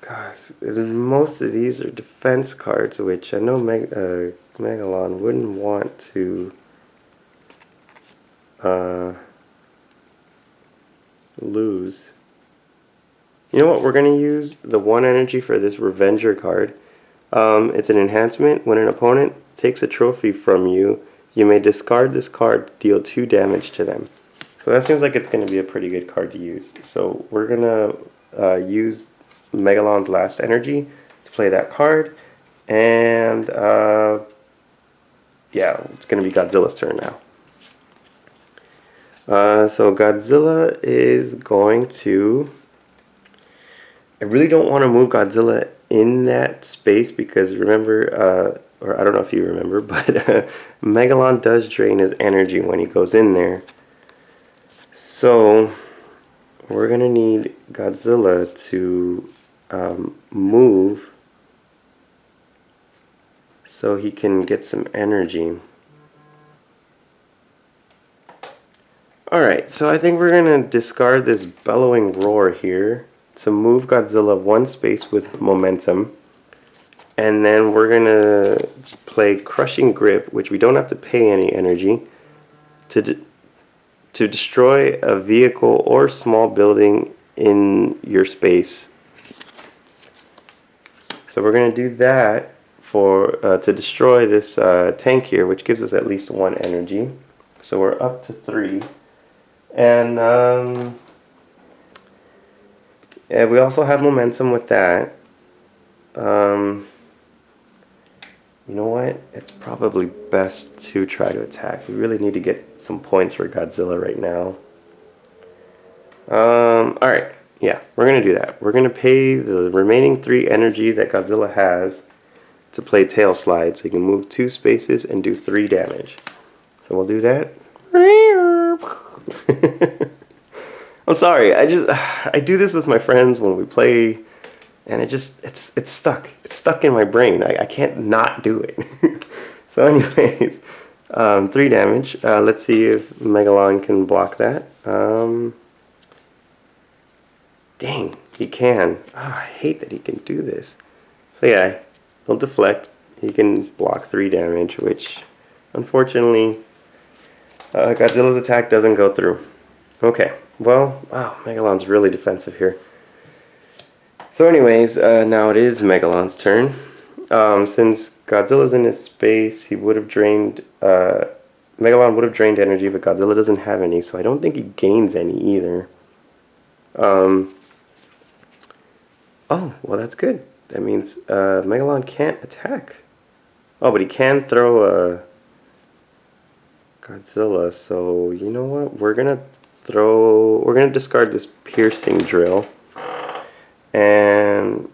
Gosh, most of these are defense cards, which I know Megalon wouldn't want to lose. You know what, we're going to use the 1 energy for this Revenger card. It's an enhancement. When an opponent takes a trophy from you, you may discard this card to deal 2 damage to them. So that seems like it's going to be a pretty good card to use. So we're going to use Megalon's last energy to play that card. And yeah, it's going to be Godzilla's turn now. So Godzilla is going to... I really don't want to move Godzilla in that space because remember, or I don't know if you remember, but Megalon does drain his energy when he goes in there. So we're going to need Godzilla to move so he can get some energy. Alright, so I think we're going to discard this bellowing roar here to move Godzilla one space with momentum. And then we're going to play Crushing Grip, which we don't have to pay any energy, to destroy a vehicle or small building in your space. So we're going to do that for to destroy this tank here, which gives us at least 1 energy. So we're up to 3. And yeah, we also have momentum with that. You know what? It's probably best to try to attack. We really need to get some points for Godzilla right now. Alright. Yeah, we're going to do that. We're going to pay the remaining 3 energy that Godzilla has to play Tail Slide. So he can move 2 spaces and do 3 damage. So we'll do that. I'm sorry. I do this with my friends when we play, and it's stuck. It's stuck in my brain. I can't not do it. So anyways, 3 damage. Let's see if Megalon can block that. Dang, he can. Oh, I hate that he can do this. So yeah, he'll deflect. He can block 3 damage, which unfortunately Godzilla's attack doesn't go through. Okay, well, wow, Megalon's really defensive here. So anyways, now it is Megalon's turn. Since Godzilla's in his space, he would have drained... Megalon would have drained energy, but Godzilla doesn't have any, so I don't think he gains any either. Oh, well that's good. That means Megalon can't attack. Oh, but he can throw a Godzilla, so you know what? We're gonna discard this piercing drill. And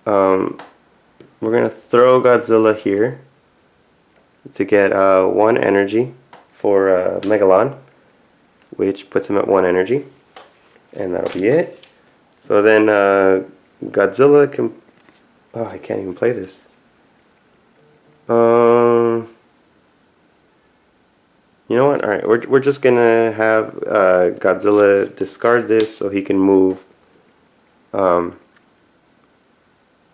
we're gonna throw Godzilla here to get 1 energy for Megalon, which puts him at 1 energy. And that'll be it. So then Godzilla can... Oh, I can't even play this. You know what? Alright, we're just gonna have Godzilla discard this so he can move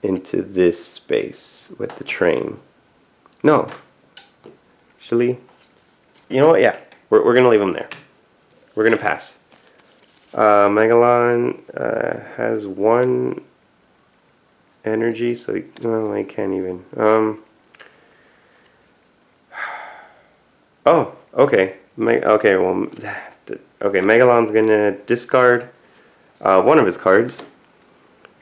into this space with the train. No. Actually, you know what? Yeah, we're gonna leave him there. We're gonna pass. Megalon has 1 energy, so I can't even. Oh, okay. Okay, well, okay. Megalon's gonna discard 1 of his cards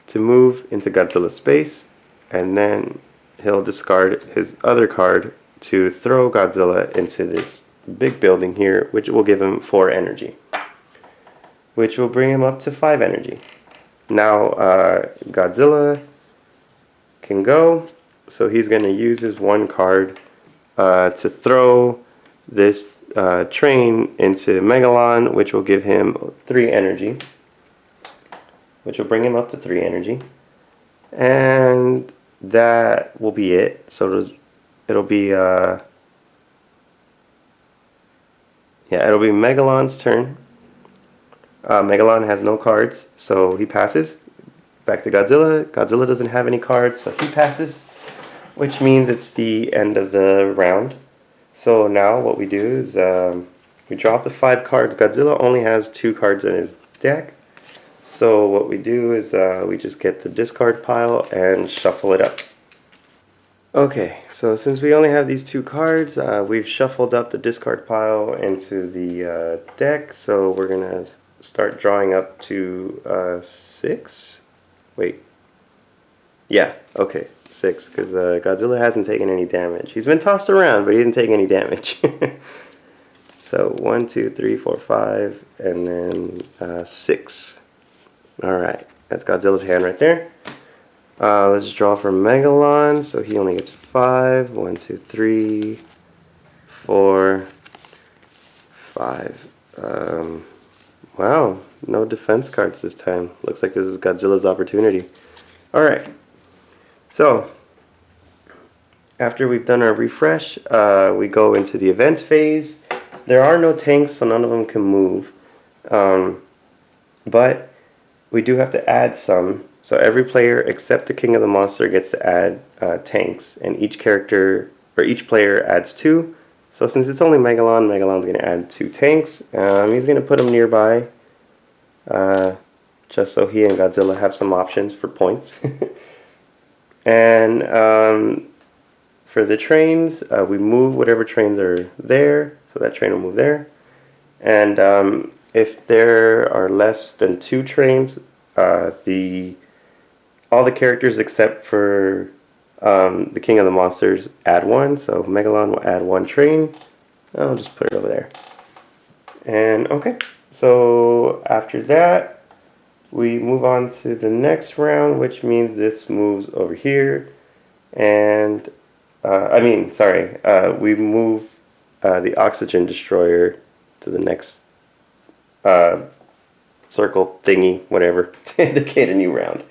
to move into Godzilla's space, and then he'll discard his other card to throw Godzilla into this big building here, which will give him 4 energy, which will bring him up to 5 energy. Now Godzilla can go, so he's going to use his 1 card to throw this train into Megalon, which will give him 3 energy, which will bring him up to 3 energy. And that will be it. So it'll be Megalon's turn. Megalon has no cards, so he passes. Back to Godzilla. Godzilla doesn't have any cards, so he passes, which means it's the end of the round. So now what we do is we draw up to 5 cards. Godzilla only has 2 cards in his deck. So what we do is we just get the discard pile and shuffle it up. Okay, so since we only have these 2 cards, we've shuffled up the discard pile into the deck. So we're going to start drawing up to 6. Wait. Yeah, okay. 6, because Godzilla hasn't taken any damage. He's been tossed around, but he didn't take any damage. So 1, 2, 3, 4, 5, and then 6. Alright, that's Godzilla's hand right there. Let's draw for Megalon, so he only gets 5. 1, 2, 3, 4, 5. Wow, no defense cards this time. Looks like this is Godzilla's opportunity. Alright, so after we've done our refresh, we go into the events phase. There are no tanks, so none of them can move. But we do have to add some. So every player except the King of the Monster gets to add tanks, and each character or each player adds 2. So since it's only Megalon, Megalon's going to add 2 tanks. He's going to put them nearby, just so he and Godzilla have some options for points. And for the trains, we move whatever trains are there, so that train will move there. And if there are less than 2 trains, all the characters except for the King of the Monsters add 1. So Megalon will add 1 train. I'll just put it over there. And okay, so after we move on to the next round, which means this moves over here. And we move the oxygen destroyer to the next circle thingy, whatever, to indicate a new round.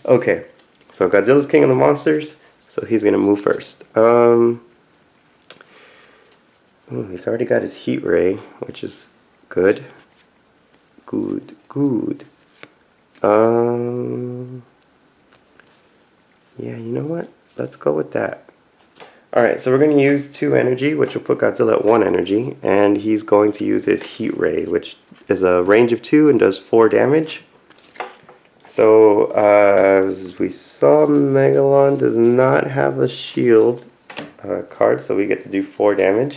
Okay, so Godzilla's King of the Monsters, so he's gonna move first. He's already got his heat ray, which is good. Good. Yeah, you know what? Let's go with that. Alright, so we're going to use 2 energy, which will put Godzilla at 1 energy, and he's going to use his heat ray, which is a range of 2 and does 4 damage. So, as we saw, Megalon does not have a shield card, so we get to do 4 damage.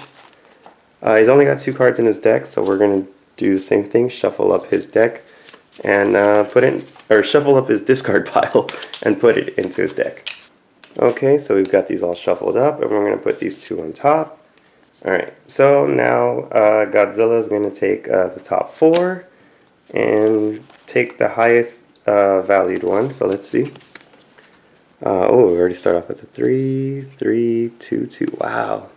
He's only got 2 cards in his deck, so we're going to do the same thing, shuffle up his deck, and shuffle up his discard pile and put it into his deck. Okay, so we've got these all shuffled up, and we're going to put these 2 on top. Alright, so now Godzilla is going to take the top 4 and take the highest valued one. So let's see. We already start off with the 3, 3, 2, 2. Wow.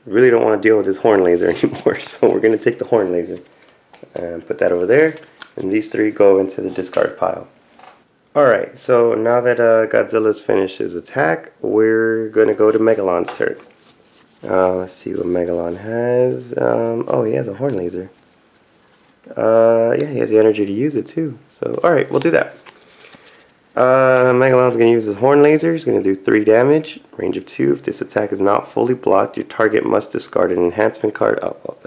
Really don't want to deal with this horn laser anymore, so we're going to take the horn laser and put that over there, and these 3 go into the discard pile. Alright, so now that Godzilla's finished his attack, we're going to go to Megalon's turn. Let's see what Megalon has. He has a horn laser. Yeah, he has the energy to use it too. So, alright, we'll do that. Megalon's going to use his horn laser. He's going to do 3 damage, range of 2. If this attack is not fully blocked, your target must discard an enhancement card. Oh, well,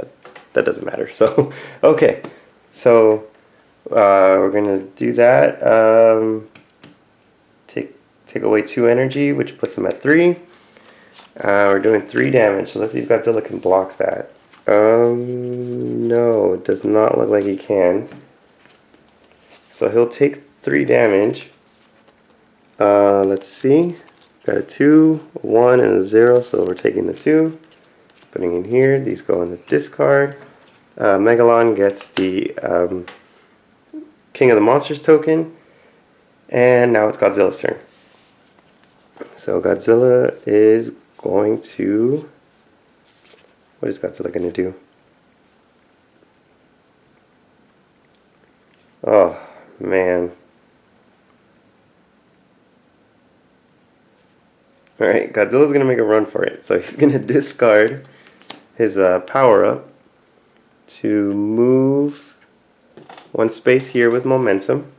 that doesn't matter. So, okay. So, we're going to do that. Take away 2 energy, which puts him at 3. We're doing 3 damage. So let's see if Godzilla can block that. No, it does not look like he can. So he'll take 3 damage. Let's see. Got a 2, a 1, and a 0, so we're taking the 2. Putting in here. These go in the discard. Megalon gets the King of the Monsters token. And now it's Godzilla's turn. So Godzilla is going to... What is Godzilla going to do? Oh, man. Alright, Godzilla's going to make a run for it. So he's going to discard his power-up to move 1 space here with momentum.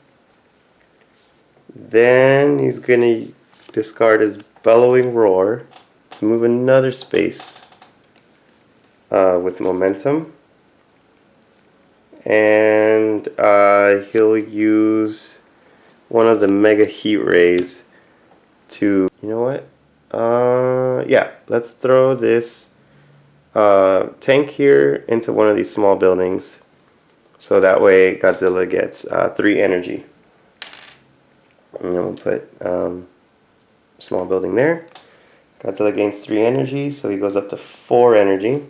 Then he's going to discard his Bellowing Roar to move another space with momentum. And he'll use one of the Mega Heat Rays to... You know what? Yeah, let's throw this tank here into one of these small buildings. So that way Godzilla gets 3 energy. And then we'll put small building there. Godzilla gains 3 energy, so he goes up to 4 energy.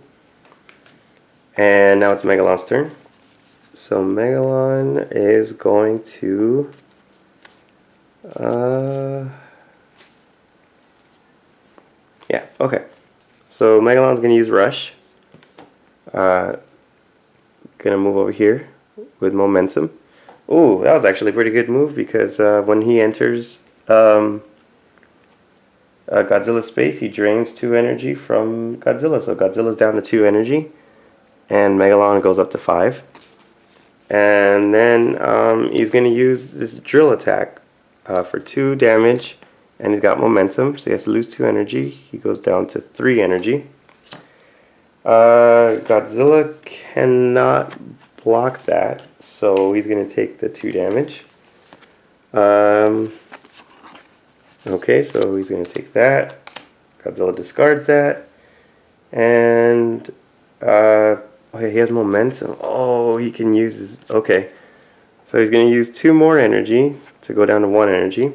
And now it's Megalon's turn. So Megalon is going to... yeah, okay. So Megalon's going to use Rush. Going to move over here with Momentum. Ooh, that was actually a pretty good move because when he enters Godzilla's space, he drains 2 energy from Godzilla. So Godzilla's down to 2 energy. And Megalon goes up to 5. And then he's going to use this drill attack for 2 damage. And he's got momentum, so he has to lose 2 energy. He goes down to 3 energy. Godzilla cannot block that, so he's going to take the 2 damage. Okay, so he's going to take that. Godzilla discards that. And oh, he has momentum. Oh, he can use his... okay. So he's going to use 2 more energy to go down to 1 energy.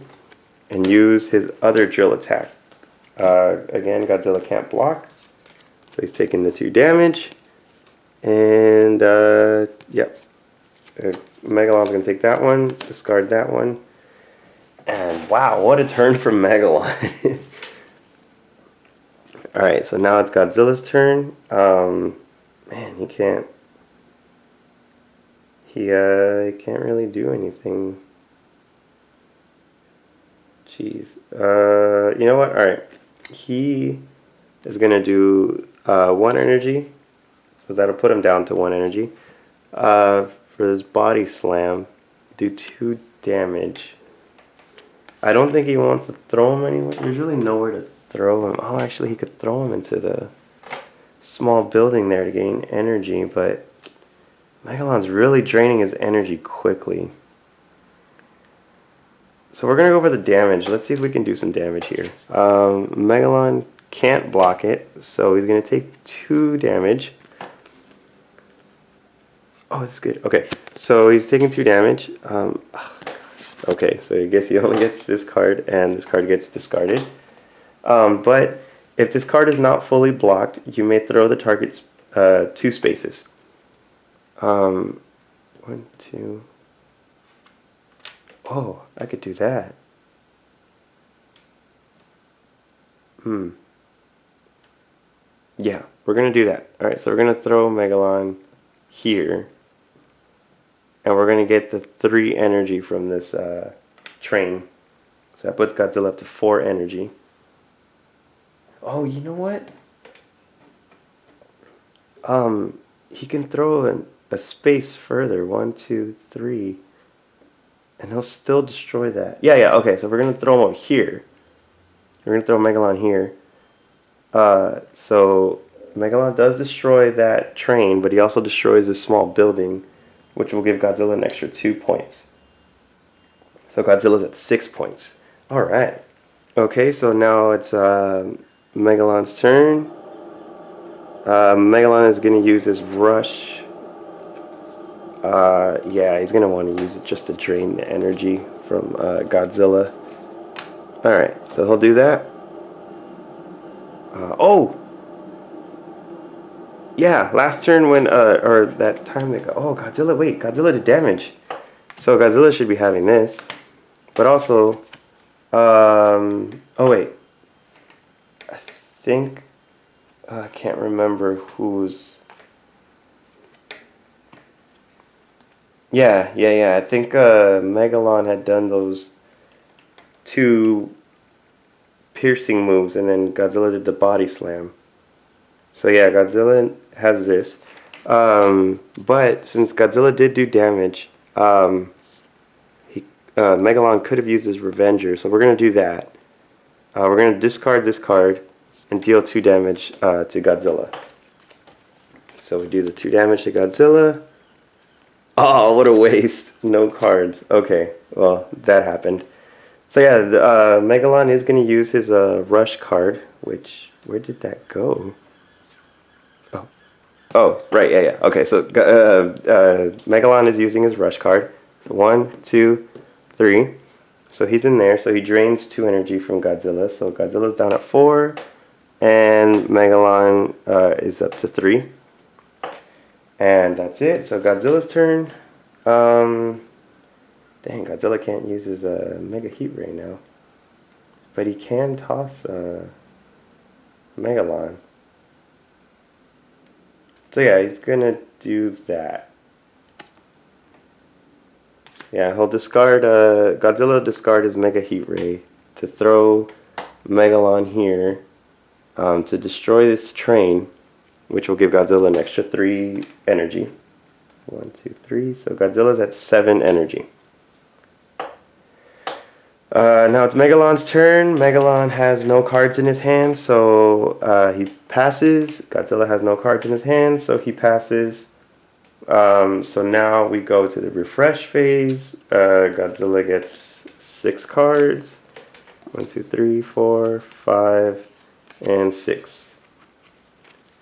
And use his other drill attack. Again, Godzilla can't block. So he's taking the 2 damage. And, yep. Megalon's going to take that one. Discard that one. And wow, what a turn from Megalon. Alright, so now it's Godzilla's turn. Man, he can't... he can't really do anything. Jeez. You know what? Alright. He is going to do 1 energy. So that'll put him down to 1 energy. For this body slam, do 2 damage. I don't think he wants to throw him anywhere. There's really nowhere to throw him. Oh, actually, he could throw him into the small building there to gain energy. But Megalon's really draining his energy quickly. So we're going to go for the damage. Let's see if we can do some damage here. Megalon can't block it, so he's going to take 2 damage. Oh, it's good. Okay, so he's taking 2 damage. Okay, so I guess he only gets this card, and this card gets discarded. But if this card is not fully blocked, you may throw the target's 2 spaces. 1, 2... oh, I could do that. Yeah, we're going to do that. Alright, so we're going to throw Megalon here. And we're going to get the 3 energy from this train. So that puts Godzilla up to 4 energy. Oh, you know what? He can throw a space further. 1, 2, 3. And he'll still destroy that. Yeah, okay, so we're going to throw him over here. We're going to throw Megalon here. So Megalon does destroy that train, but he also destroys this small building, which will give Godzilla an extra 2 points. So Godzilla's at 6 points. Alright. Okay, so now it's Megalon's turn. Megalon is going to use his rush. Yeah, he's going to want to use it just to drain the energy from Godzilla. Alright, so he'll do that. Oh! Yeah, last turn when, or that time they go, oh, Godzilla, wait, Godzilla did damage. So Godzilla should be having this. But also, oh wait. I think, I can't remember who's... Yeah, I think Megalon had done those 2 piercing moves, and then Godzilla did the body slam. So yeah, Godzilla has this. But since Godzilla did do damage, Megalon could have used his Revenger, so we're going to do that. We're going to discard this card and deal 2 damage to Godzilla. So we do the 2 damage to Godzilla. Oh, what a waste. No cards. Okay, well, that happened. So yeah, Megalon is going to use his Rush card, which, where did that go? Oh, right, yeah. Okay, so Megalon is using his Rush card. So 1, 2, 3. So he's in there. So he drains 2 energy from Godzilla. So Godzilla's down at 4. And Megalon is up to 3. And that's it. So Godzilla's turn. Dang, Godzilla can't use his Mega Heat Ray now. But he can toss Megalon. So yeah, he's gonna do that. Yeah, he'll discard, Godzilla will discard his Mega Heat Ray to throw Megalon here to destroy this train, which will give Godzilla an extra 3 energy. 1, 2, 3. So Godzilla's at 7 energy. Now it's Megalon's turn. Megalon has no cards in his hand, so he passes. Godzilla has no cards in his hand, so he passes. So now we go to the refresh phase. Godzilla gets 6 cards. 1, 2, 3, 4, 5, and 6.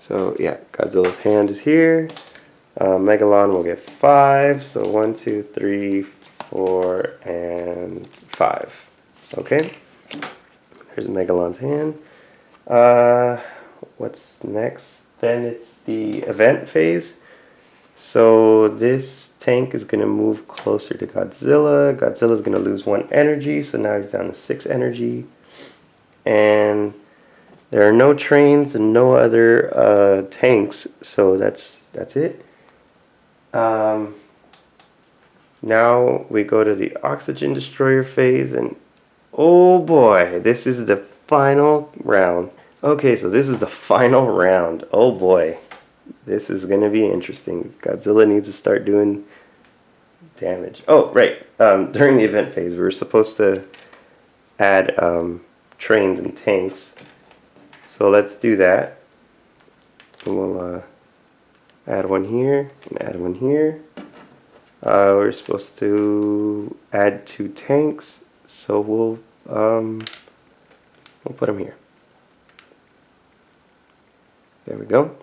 So yeah, Godzilla's hand is here. Megalon will get 5. So 1, 2, 3, 4, and 5. Okay. There's Megalon's hand. What's next? Then it's the event phase. So this tank is going to move closer to Godzilla. Godzilla's going to lose 1 energy, so now he's down to 6 energy. And there are no trains and no other tanks, so that's it. Now we go to the oxygen destroyer phase, and oh boy, this is the final round. Okay, so this is the final round. Oh boy, this is gonna be interesting. Godzilla needs to start doing damage. Oh, right. During the event phase, we were supposed to add trains and tanks. So let's do that. And we'll add one here and add one here. We're supposed to add 2 tanks, so we'll put them here. There we go.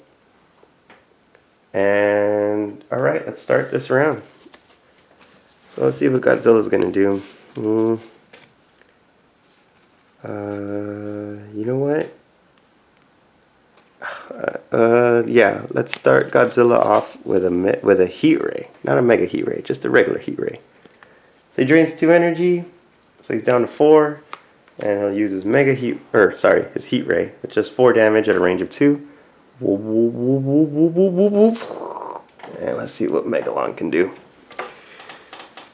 And all right, let's start this round. So let's see what Godzilla's gonna do. You know what? Yeah, let's start Godzilla off with a heat ray, not a mega heat ray, just a regular heat ray. So he drains 2 energy, so he's down to 4, and he'll use his his heat ray, which does 4 damage at a range of 2. And let's see what Megalon can do.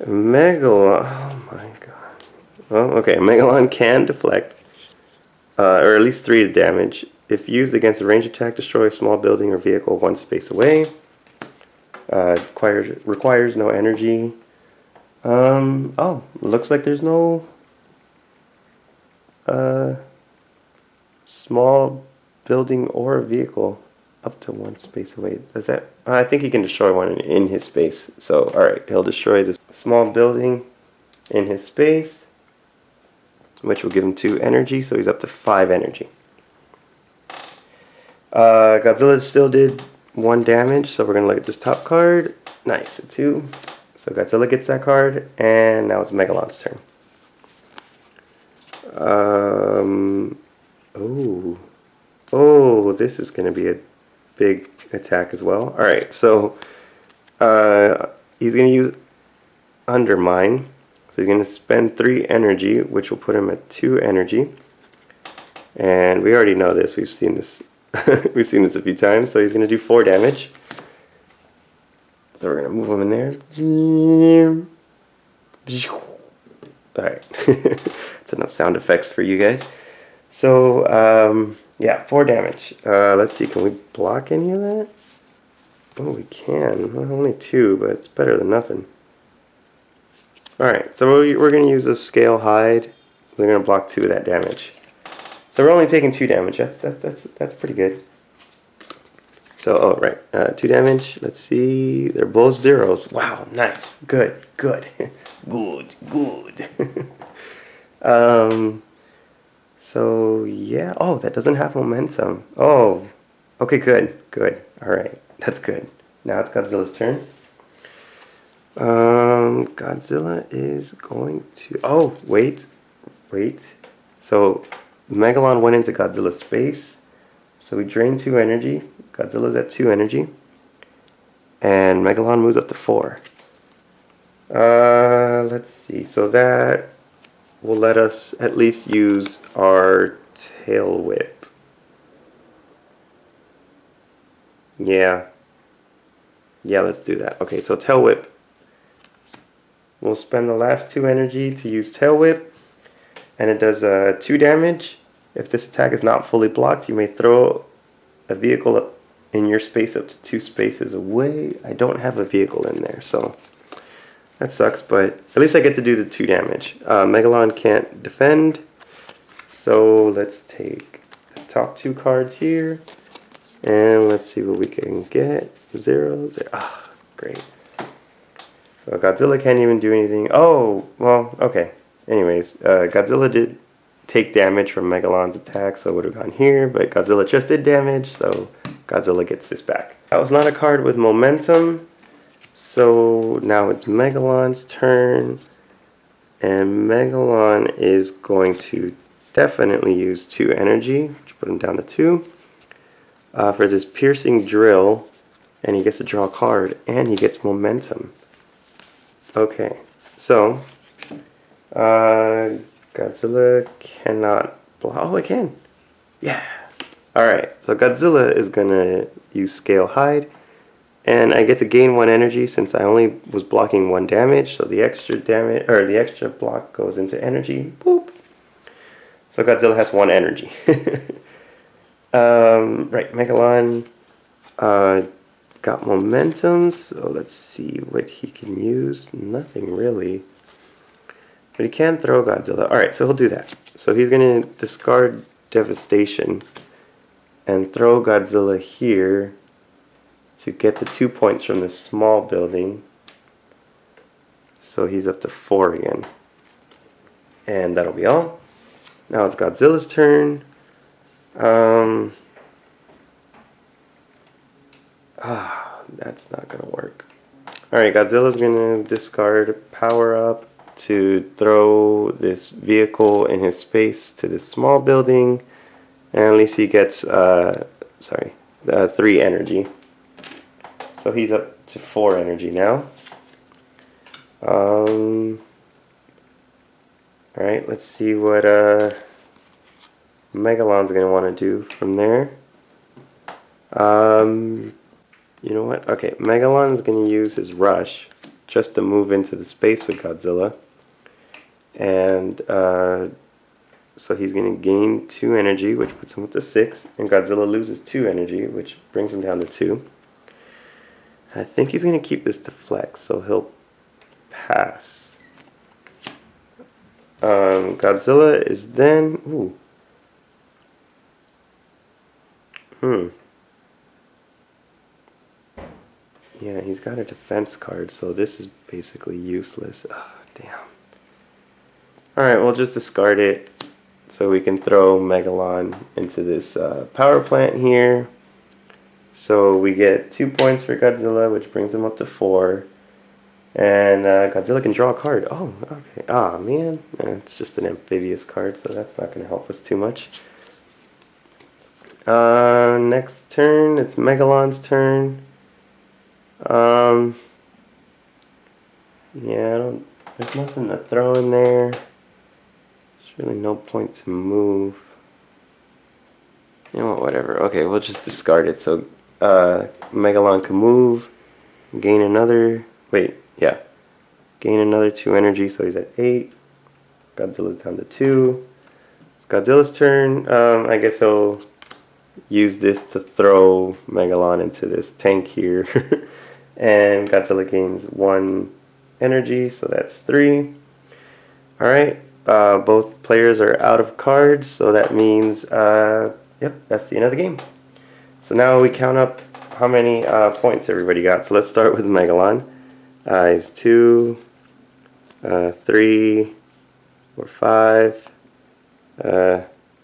Megalon, oh my god. Well, okay, Megalon can deflect, or at least 3 damage. If used against a range attack, destroy a small building or vehicle 1 space away. Requires no energy. Oh, looks like there's no small building or vehicle up to 1 space away. Does that? I think he can destroy one in his space. So, alright, he'll destroy this small building in his space, which will give him 2 energy, so he's up to 5 energy. Godzilla still did 1 damage, so we're going to look at this top card. Nice, a 2. So Godzilla gets that card, and now it's Megalon's turn. Oh, this is going to be a big attack as well. Alright, so he's going to use Undermine. So he's going to spend 3 energy, which will put him at 2 energy. And we already know this. We've seen this. We've seen this a few times. So he's going to do 4 damage. So we're going to move him in there. Alright. That's enough sound effects for you guys. So, yeah, 4 damage. Let's see, can we block any of that? Oh, we can. Well, only 2, but it's better than nothing. Alright, so we're going to use a Scale Hide. We're going to block 2 of that damage. So we're only taking 2 damage. That's pretty good. So, oh, right. 2 damage. Let's see. They're both zeros. Wow, nice. Good. Good. So, yeah. Oh, that doesn't have momentum. Oh, okay, good. Alright, that's good. Now it's Godzilla's turn. Godzilla is going to... Oh, wait. So, Megalon went into Godzilla's space. So we drain 2 energy. Godzilla's at 2 energy. And Megalon moves up to 4. Let's see. So that will let us at least use our tail whip. Yeah, let's do that. Okay, so tail whip. We'll spend the last 2 energy to use tail whip. And it does 2 damage. If this attack is not fully blocked, you may throw a vehicle up in your space up to 2 spaces away. I don't have a vehicle in there, so that sucks, but at least I get to do the 2 damage. Megalon can't defend, so let's take the top 2 cards here, and let's see what we can get. 0, 0. Ah, great. So Godzilla can't even do anything. Oh, well, okay. Anyways, Godzilla did take damage from Megalon's attack, so it would have gone here, but Godzilla just did damage, so Godzilla gets this back. That was not a card with momentum, so now it's Megalon's turn, and Megalon is going to definitely use 2 energy, which put him down to 2, for this piercing drill, and he gets to draw a card, and he gets momentum. Okay, so Godzilla cannot block. Oh, it can. Yeah. Alright, so Godzilla is gonna use Scale Hide, and I get to gain 1 energy since I only was blocking 1 damage, so the extra damage, or the extra block goes into energy. Boop. So Godzilla has 1 energy. Right, Megalon got momentum, so let's see what he can use. Nothing really. But he can throw Godzilla. Alright, so he'll do that. So he's going to discard Devastation and throw Godzilla here to get the 2 points from this small building. So he's up to 4 again. And that'll be all. Now it's Godzilla's turn. That's not going to work. Alright, Godzilla's going to discard Power Up to throw this vehicle in his space to this small building, and at least he gets 3 energy, so he's up to 4 energy now. Alright, let's see what Megalon's gonna want to do from there. You know what, okay, Megalon's gonna use his rush just to move into the space with Godzilla. And so he's going to gain 2 energy, which puts him up to 6. And Godzilla loses 2 energy, which brings him down to 2. I think he's going to keep this to flex, so he'll pass. Godzilla is then... Ooh. Yeah, he's got a defense card, so this is basically useless. Oh, damn. Alright, we'll just discard it so we can throw Megalon into this power plant here. So we get 2 points for Godzilla, which brings him up to 4. And Godzilla can draw a card. Oh, okay. Ah, man. It's just an amphibious card, so that's not going to help us too much. Next turn, it's Megalon's turn. Yeah, there's nothing to throw in there. There's really no point to move. You know what, whatever. Okay, we'll just discard it. So, Megalon can move, gain another, gain another 2 energy, so he's at 8. Godzilla's down to 2. Godzilla's turn. I guess he'll use this to throw Megalon into this tank here. And Godzilla gains 1 energy, so that's 3. Alright, both players are out of cards, so that means, yep, that's the end of the game. So now we count up how many points everybody got. So let's start with Megalon. He's 2, 3, 4, 5,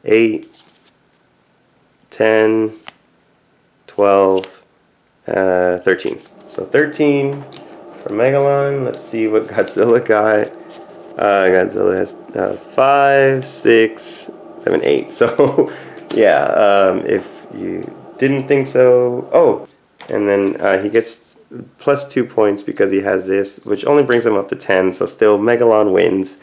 8, 10, 12, 13. So 13 For Megalon, let's see what Godzilla got. Godzilla has 5, 6, 7, 8. So, yeah, if you didn't think so... Oh, and then he gets +2 points because he has this, which only brings him up to 10. So still, Megalon wins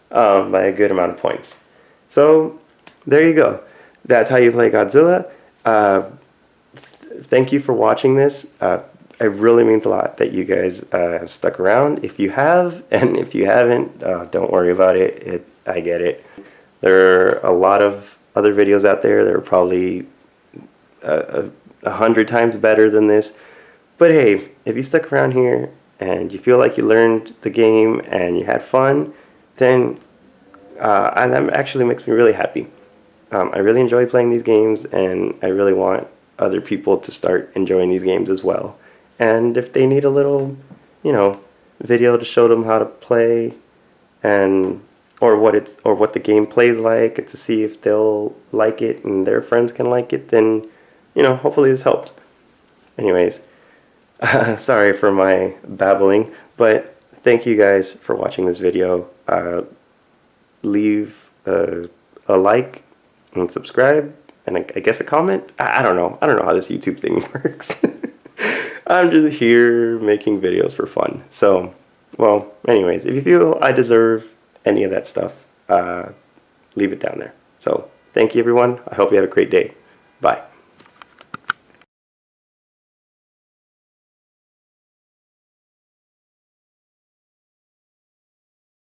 by a good amount of points. So, there you go. That's how you play Godzilla. Thank you for watching this. It really means a lot that you guys have stuck around. If you have, and if you haven't, don't worry about it. I get it. There are a lot of other videos out there that are probably 100 times better than this. But hey, if you stuck around here and you feel like you learned the game and you had fun, then and that actually makes me really happy. I really enjoy playing these games, and I really want other people to start enjoying these games as well. And if they need a little, video to show them how to play, and or what the game plays like, to see if they'll like it and their friends can like it, then hopefully this helped. Anyways, sorry for my babbling, but thank you guys for watching this video. Leave a like and subscribe, and I guess a comment. I don't know how this YouTube thing works. I'm just here making videos for fun. So, well, anyways, if you feel I deserve any of that stuff, leave it down there. So, thank you everyone. I hope you have a great day. Bye.